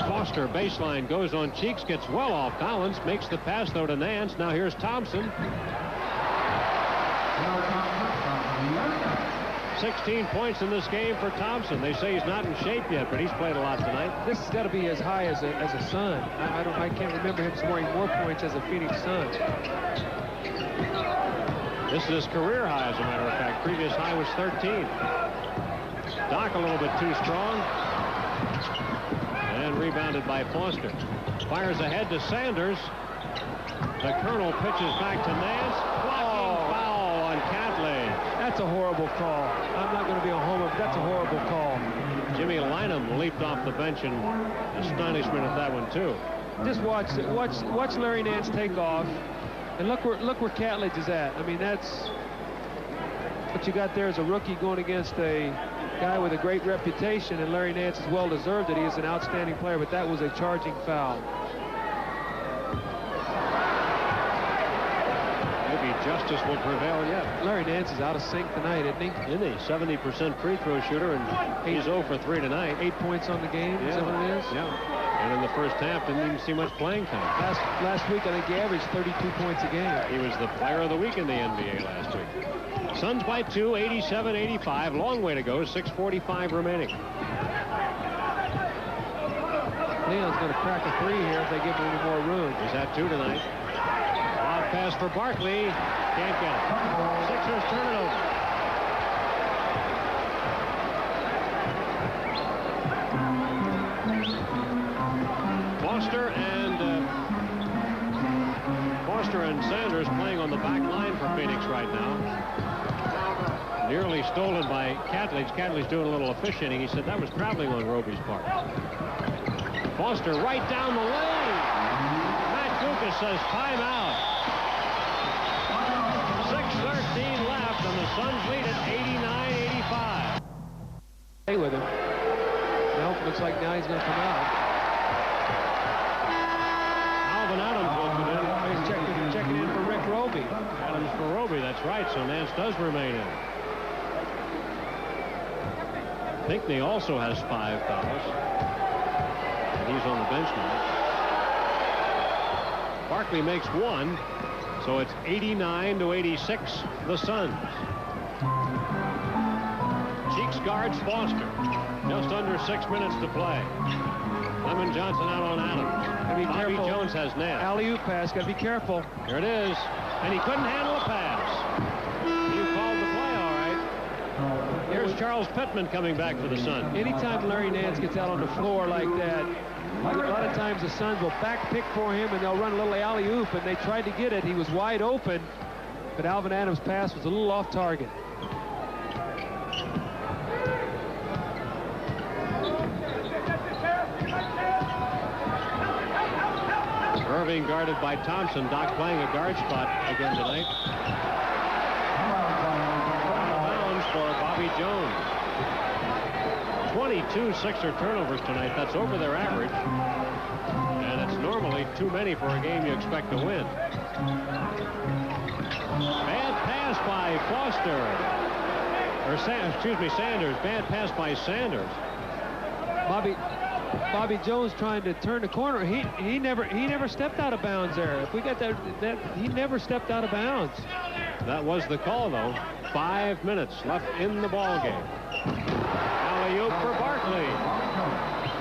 Foster baseline goes on Cheeks, gets well off Collins, makes the pass though to Nance. Now here's Thompson. 16 points in this game for Thompson. They say he's not in shape yet, but he's played a lot tonight. This has got to be as high as a Sun. I can't remember him scoring more points as a Phoenix Sun. This is his career high, as a matter of fact. Previous high was 13. Doc a little bit too strong. And rebounded by Foster. Fires ahead to Sanders. The Colonel pitches back to Nance. Blocking foul on Catley. That's a horrible call. I'm not going to be a homer, but that's a horrible call. Jimmy Lynam leaped off the bench in astonishment at that one too. Just watch Larry Nance take off, and look where Catledge is at. I mean, that's what you got there is a rookie going against a guy with a great reputation, and Larry Nance is well deserved that he is an outstanding player, but that was a charging foul. Justice will prevail yet. Larry Nance is out of sync tonight, isn't he? Isn't he? 70% free throw shooter, and he's 0 for 3 tonight. 8 points on the game. Yeah. Is that what it is? Yeah. And in the first half, didn't even see much playing time. Last week, I think he averaged 32 points a game. He was the player of the week in the NBA last week. Suns by 2, 87-85. Long way to go. 6:45 remaining. Leon's going to crack a 3 here if they give him any more room. He's at 2 tonight. Lob pass for Barkley. Can't get it. Sixers turn it over. Foster and Sanders playing on the back line for Phoenix right now. Nearly stolen by Catledge. Catledge doing a little officiating. He said that was traveling on Roby's part. Foster right down the lane. Matt Gucas says timeout. 6:13 left, and the Suns lead at 89-85. Stay with him. Nope, looks like now he's going to come out. Alvin Adams wants it in. He's checking in for Rick Roby. Adams for Roby, that's right, so Nance does remain in. Pinckney also has 5 fouls. And he's on the bench now. Barkley makes 1. So it's 89-86, the Suns. Cheeks guards Foster. Just under 6 minutes to play. Lemon Johnson out on Adams. Bobby Jones has Nance. Alley-oop pass, got to be careful. Here it is. And he couldn't handle a pass. You called the play, all right. Here's Charles Pittman coming back for the Suns. Anytime Larry Nance gets out on the floor like that, a lot of times the Suns will back pick for him and they'll run a little alley-oop, and they tried to get it. He was wide open, but Alvin Adams' pass was a little off target. Irving guarded by Thompson. Doc playing a guard spot again tonight. Out of bounds for Bobby Jones. 22 Sixer turnovers tonight. That's over their average. And it's normally too many for a game you expect to win. Bad pass by Foster. Or Sanders. Bad pass by Sanders. Bobby Jones trying to turn the corner. He never stepped out of bounds there. If we got that he never stepped out of bounds. That was the call, though. 5 minutes left in the ball game. Alley-oop for Barkley.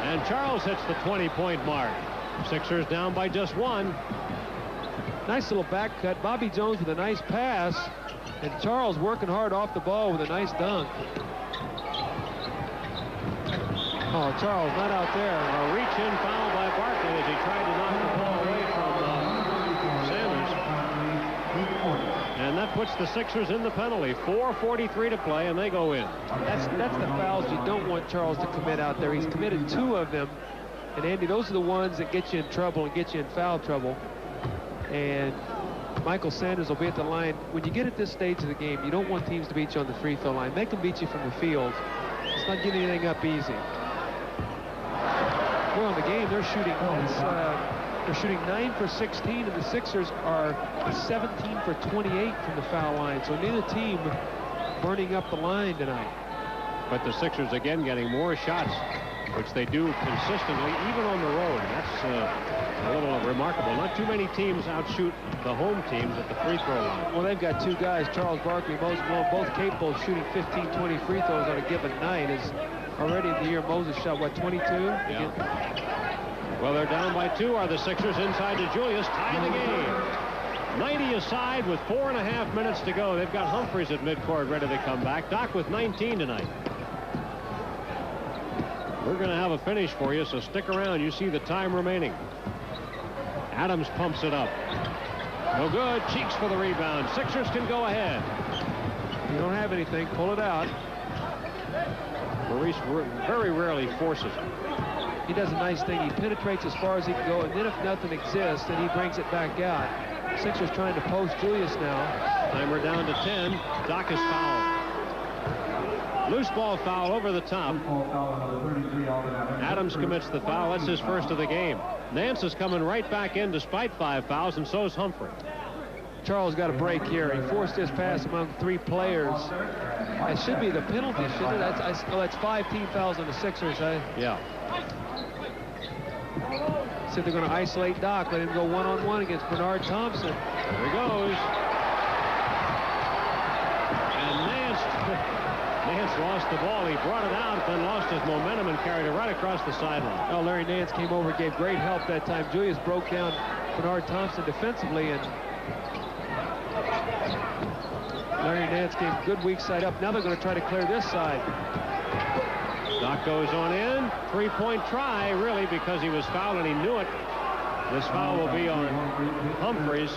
And Charles hits the 20-point mark. Sixers down by just 1. Nice little back cut. Bobby Jones with a nice pass. And Charles working hard off the ball with a nice dunk. Oh, Charles not out there. A reach-in foul by Barkley as he tried to knock the ball away from Sanders. And that puts the Sixers in the penalty. 4:43 to play, and they go in. That's the fouls you don't want Charles to commit out there. He's committed 2 of them. And Andy, those are the ones that get you in trouble and get you in foul trouble. And Michael Sanders will be at the line. When you get at this stage of the game, you don't want teams to beat you on the free throw line. Make them beat you from the field. It's not getting anything up easy. Well, in the game, they're shooting 9 for 16, and the Sixers are 17 for 28 from the foul line. So neither team burning up the line tonight. But the Sixers again getting more shots, which they do consistently, even on the road. That's a little remarkable. Not too many teams outshoot the home teams at the free throw line. Well, they've got 2 guys, Charles Barkley, Moses Malone, both capable of shooting 15, 20 free throws on a given night. Is already in the year Moses shot, what, 22? Yeah. Well, they're down by 2. Are the Sixers inside to Julius? Tie the game. 90 aside with 4.5 minutes to go. They've got Humphries at midcourt ready to come back. Doc with 19 tonight. We're going to have a finish for you, so stick around. You see the time remaining. Adams pumps it up. No good. Cheeks for the rebound. Sixers can go ahead. You don't have anything. Pull it out. Maurice very rarely forces it. He does a nice thing. He penetrates as far as he can go, and then if nothing exists, then he brings it back out. Sixers trying to post Julius now. Timer down to 10. Doc is fouled. Loose ball foul over the top. Adams commits the foul. That's his first of the game. Nance is coming right back in despite 5 fouls, and so is Humphrey. Charles got a break here. He forced his pass among 3 players. It should be the penalty, shouldn't it? That's 5 team fouls on the Sixers. Yeah. So they're going to isolate Doc, let him go one-on-one against Bernard Thompson. There he goes. And Nance lost the ball. He brought it out, then lost his momentum and carried it right across the sideline. Oh, Larry Nance came over, gave great help that time. Julius broke down Bernard Thompson defensively, and Larry Nance gave good weak side up. Now they're going to try to clear this side. Doc goes on in. 3-point try, really, because he was fouled and he knew it. This foul will be on Humphries.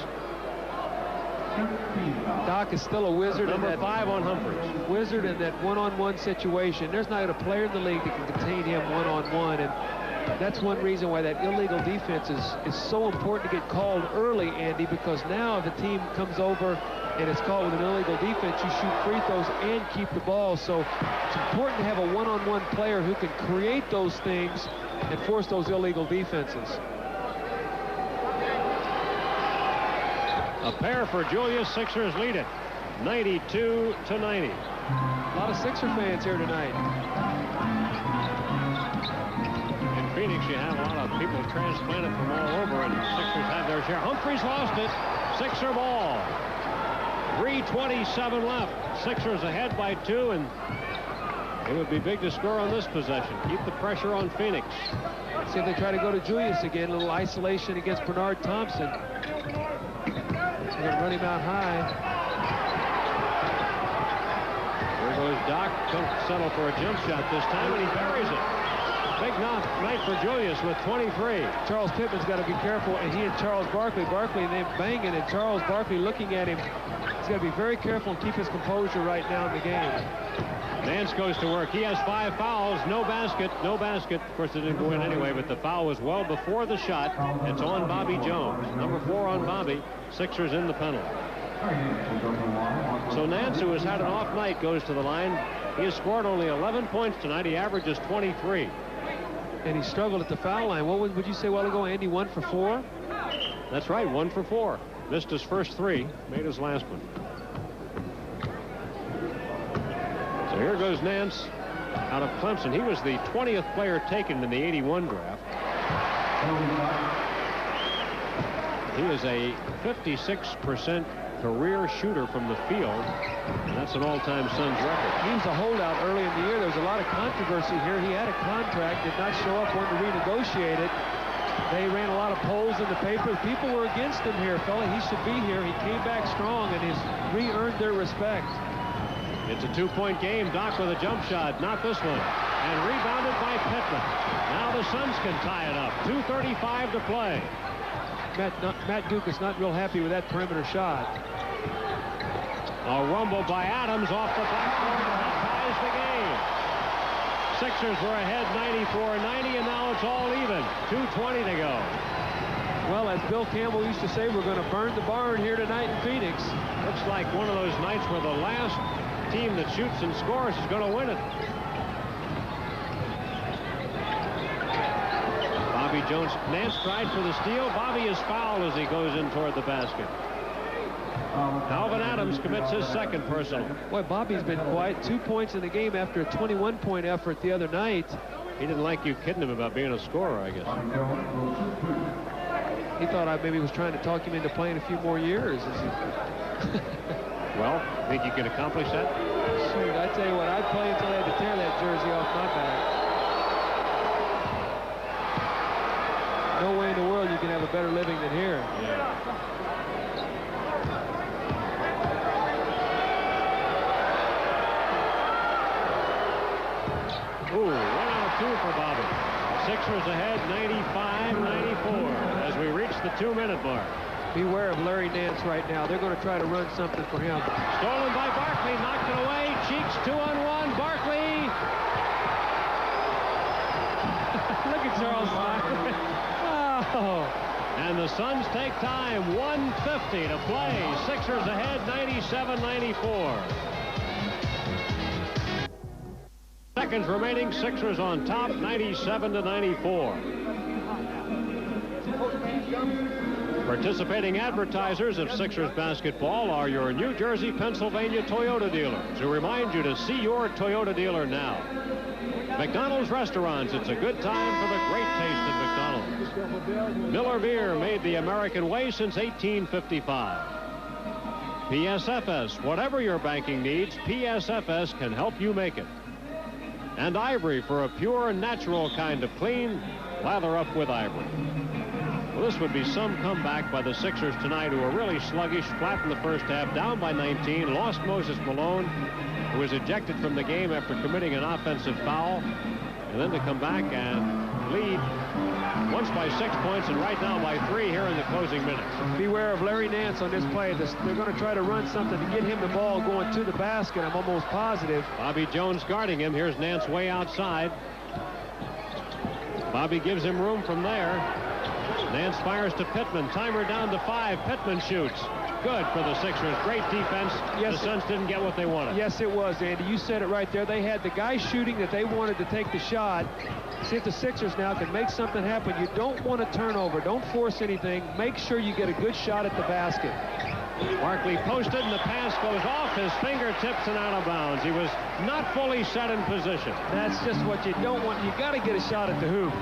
Doc is still a wizard. Number 5 on Humphries. Wizard in that one-on-one situation. There's not a player in the league that can contain him one-on-one, and that's one reason why that illegal defense is so important to get called early, Andy, because now if the team comes over and it's called with an illegal defense, you shoot free throws and keep the ball. So it's important to have a one-on-one player who can create those things and force those illegal defenses. A pair for Julius. Sixers lead it 92-90. A lot of Sixer fans here tonight. In Phoenix, you have a lot of people transplanted from all over, and Sixers have their share. Humphries lost it. Sixer ball. 3:27 left. Sixers ahead by 2, and it would be big to score on this possession. Keep the pressure on Phoenix. See if they try to go to Julius again. A little isolation against Bernard Thompson. They're going to run him out high. There goes Doc. Don't settle for a jump shot this time, and he buries it. Big night for Julius with 23. Charles Pittman's got to be careful, and he and Charles Barkley. Barkley, they're banging, and Charles Barkley looking at him. He's got to be very careful and keep his composure right now in the game. Nance goes to work. He has 5 fouls. No basket. No basket. Of course, it didn't go in anyway, but the foul was well before the shot. It's on Bobby Jones. Number 4 on Bobby. Sixers in the penalty. So Nance, who has had an off night, goes to the line. He has scored only 11 points tonight. He averages 23. And he struggled at the foul line. What would you say a while ago, Andy? 1 for 4? That's right, 1 for 4. Missed his first 3, made his last one. So here goes Nance. out of Clemson. He was the 20th player taken in the '81 draft. He is a 56% career shooter from the field. And that's an all-time Suns record. He was a holdout early in the year. There was a lot of controversy here. He had a contract, did not show up, wanted to renegotiate it. They ran a lot of polls in the papers. People were against him here, fella. He should be here. He came back strong and has re-earned their respect. It's a two-point game. Doc with a jump shot. Not this one. And rebounded by Pittman. Now the Suns can tie it up. 2:35 to play. Matt Gucas not real happy with that perimeter shot. A rumble by Adams off the backboard. That ties the game. Sixers were ahead 94-90, and now it's all even. 2:20 to go. Well, as Bill Campbell used to say, we're going to burn the barn here tonight in Phoenix. Looks like one of those nights where the last team that shoots and scores is going to win it. Bobby Jones. Nance tried for the steal. Bobby is fouled as he goes in toward the basket. Alvin Adams commits his second personal. Boy, Bobby's been quiet. 2 points in the game after a 21-point effort the other night. He didn't like you kidding him about being a scorer, I guess. He thought I maybe was trying to talk him into playing a few more years. Well, think you can accomplish that? Shoot, I tell you what, I'd play until I had to tear that jersey off my back. No way in the world you can have a better living than here. Yeah. Ooh, 1 out of 2 for Bobby. Sixers ahead 95-94 as we reach the 2-minute mark. Beware of Larry Nance right now. They're going to try to run something for him. Stolen by Barkley, knocked it away. Cheeks 2-on-1. Barkley. Look at Charles smiling. Oh. And the Suns take time. 1:50 to play. Sixers ahead 97-94. Seconds remaining. Sixers on top 97-94. Participating advertisers of Sixers basketball are your New Jersey, Pennsylvania Toyota dealers, who remind you to see your Toyota dealer now. McDonald's restaurants, it's a good time for the great taste at McDonald's. Miller Beer, made the American way since 1855. PSFS, whatever your banking needs, PSFS can help you make it. And Ivory, for a pure, natural kind of clean, lather up with Ivory. Well, this would be some comeback by the Sixers tonight, who were really sluggish, flat in the first half, down by 19, lost Moses Malone, who was ejected from the game after committing an offensive foul, and then to come back and lead once by 6 points and right now by 3 here in the closing minutes. Beware of Larry Nance on this play. They're going to try to run something to get him the ball going to the basket. I'm almost positive. Bobby Jones guarding him. Here's Nance way outside. Bobby gives him room from there. Nance fires to Pittman. Timer down to 5. Pittman shoots. Good for the Sixers. Great defense. Yes, the Suns didn't get what they wanted. Yes, it was, Andy. You said it right there. They had the guy shooting that they wanted to take the shot. See if the Sixers now can make something happen. You don't want to turn over. Don't force anything. Make sure you get a good shot at the basket. Barkley posted, and the pass goes off his fingertips and out of bounds. He was not fully set in position. That's just what you don't want. You got to get a shot at the hoop.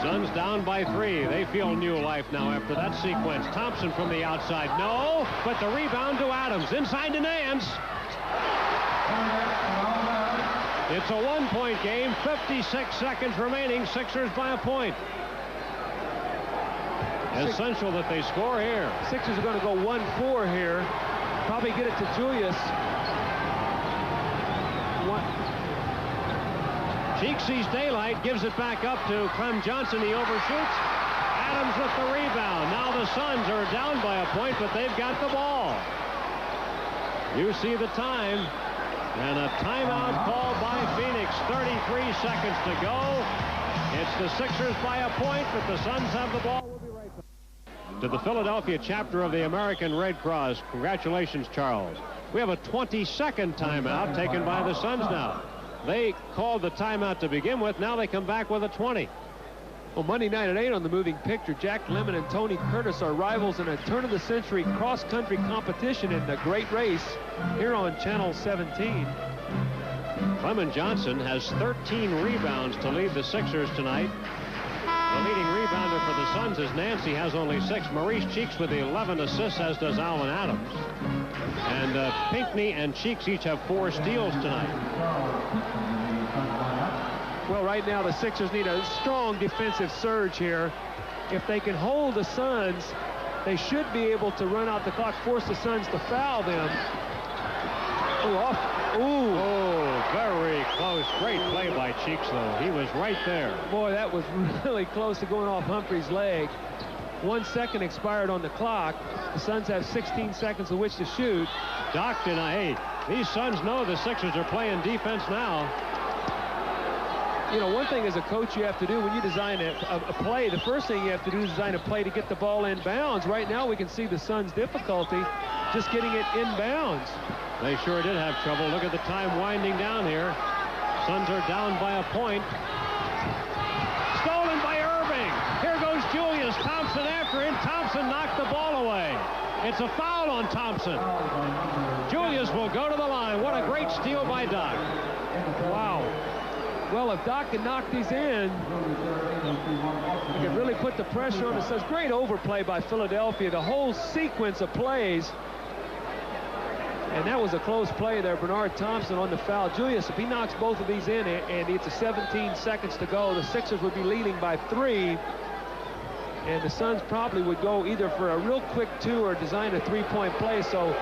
Suns down by 3. They feel new life now after that sequence. Thompson from the outside. No, but the rebound to Adams. Inside to Nance. It's a 1-point game. 56 seconds remaining. Sixers by a point. Essential that they score here. Sixers are going to go 1-4 here. Probably get it to Julius. Cheek sees daylight, gives it back up to Clem Johnson. He overshoots. Adams with the rebound. Now the Suns are down by a point, but they've got the ball. You see the time. And a timeout called by Phoenix. 33 seconds to go. It's the Sixers by a point, but the Suns have the ball. We'll be right back. To the Philadelphia chapter of the American Red Cross. Congratulations, Charles. We have a 22nd timeout taken by the Suns now. They called the timeout to begin with. Now they come back with a 20. Well, Monday night at 8 on the Moving Picture, Jack Lemmon and Tony Curtis are rivals in a turn-of-the-century cross-country competition in the Great Race here on Channel 17. Clement Johnson has 13 rebounds to lead the Sixers tonight. The leading rebounder for the Suns is Nancy, has only 6. Maurice Cheeks with 11 assists, as does Alvin Adams. And Pinckney and Cheeks each have 4 steals tonight. Well, right now the Sixers need a strong defensive surge here. If they can hold the Suns, they should be able to run out the clock, force the Suns to foul them. Oh, very close. Great play by Cheeks, though. He was right there. Boy, that was really close to going off Humphrey's leg. 1 second expired on the clock. The Suns have 16 seconds with which to shoot. Doc denied. Hey, these Suns know the Sixers are playing defense now. You know, one thing as a coach you have to do when you design a play, the first thing you have to do is design a play to get the ball in bounds. Right now we can see the Suns' difficulty just getting it in bounds. They sure did have trouble. Look at the time winding down here. Suns are down by a point. Stolen by Irving. Here goes Julius. Thompson after him. Thompson knocked the ball away. It's a foul on Thompson. Julius will go to the line. What a great steal by Doc. Wow. Well, if Doc can knock these in, he can really put the pressure on the Suns. Great overplay by Philadelphia. The whole sequence of plays. And that was a close play there. Bernard Thompson on the foul. Julius, if he knocks both of these in, and it's a 17 seconds to go, the Sixers would be leading by 3. And the Suns probably would go either for a real quick 2 or design a 3-point play. So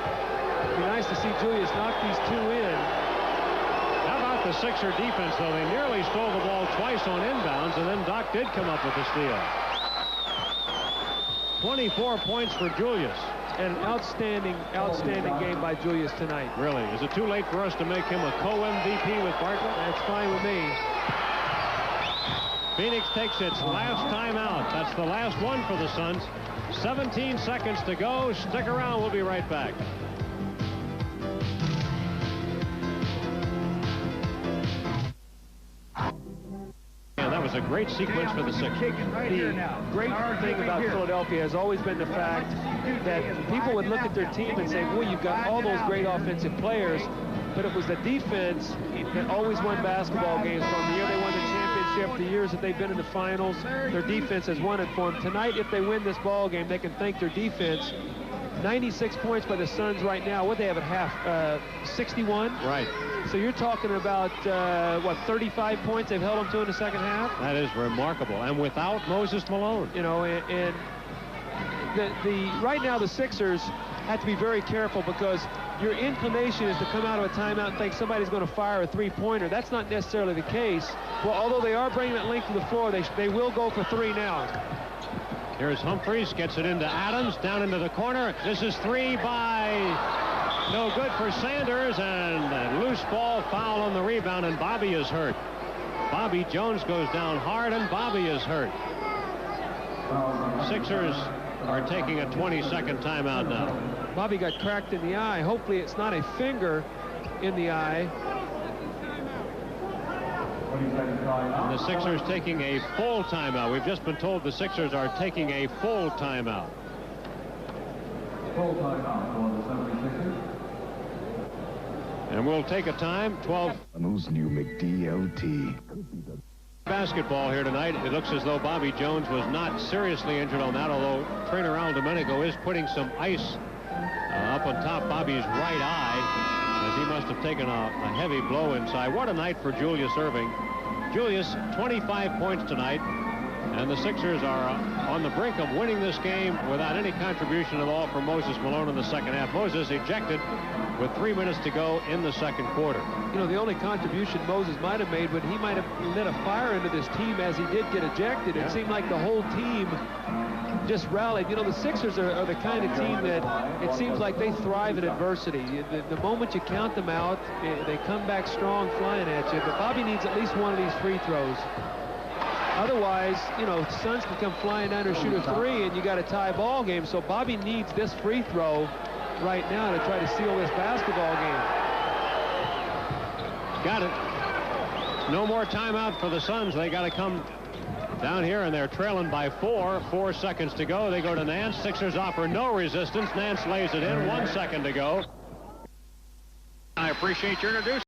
it'd be nice to see Julius knock these 2 in. How about the Sixer defense, though? They nearly stole the ball twice on inbounds, and then Doc did come up with the steal. 24 points for Julius. And an outstanding game by Julius tonight. Really? Is it too late for us to make him a co-MVP with Barkley? That's fine with me. Phoenix takes its last timeout. That's the last one for the Suns. 17 seconds to go. Stick around. We'll be right back. That was a great sequence for the Sixers. The great thing about Philadelphia has always been the fact that people would look at their team and say, well, you've got all those great offensive players, but it was the defense that always won basketball games. From the year they won the championship, the years that they've been in the finals, their defense has won it for them. Tonight, if they win this ball game, they can thank their defense. 96 points by the Suns right now. What they have at half? 61? Right. So you're talking about, 35 points they've held them to in the second half? That is remarkable. And without Moses Malone. You know, and right now the Sixers have to be very careful, because your inclination is to come out of a timeout and think somebody's going to fire a 3-pointer. That's not necessarily the case. Well, although they are bringing that length to the floor, they will go for 3 now. Here's Humphries, gets it into Adams, down into the corner. This is 3 by no good for Sanders, and a loose ball, foul on the rebound, and Bobby is hurt. Bobby Jones goes down hard, and Bobby is hurt. Sixers are taking a 20-second timeout now. Bobby got cracked in the eye. Hopefully it's not a finger in the eye. And the Sixers taking a full timeout. We've just been told the Sixers are taking a full timeout. Full timeout for the 76ers. And we'll take a time, 12. Those new McDLT. Basketball here tonight. It looks as though Bobby Jones was not seriously injured on that, although trainer Al Domenico is putting some ice up on top Bobby's right eye, as he must have taken a heavy blow inside. What a night for Julius Erving. Julius, 25 points tonight, and the Sixers are on the brink of winning this game without any contribution at all from Moses Malone in the second half. Moses ejected with 3 minutes to go in the second quarter. You know, the only contribution Moses might have made, but he might have lit a fire into this team as he did get ejected. It seemed like the whole team just rallied. You know, the Sixers are the kind of team that it seems like they thrive in adversity. The moment you count them out, they come back strong, flying at you. But Bobby needs at least one of these free throws. Otherwise, you know, the Suns can come flying down or shoot a 3, and you got a tie ball game. So Bobby needs this free throw right now to try to seal this basketball game. Got it. No more timeout for the Suns. They got to come Down here, and they're trailing by 4. 4 seconds to go. They go to Nance. Sixers offer no resistance. Nance lays it in. 1 second to go. I appreciate your introduction.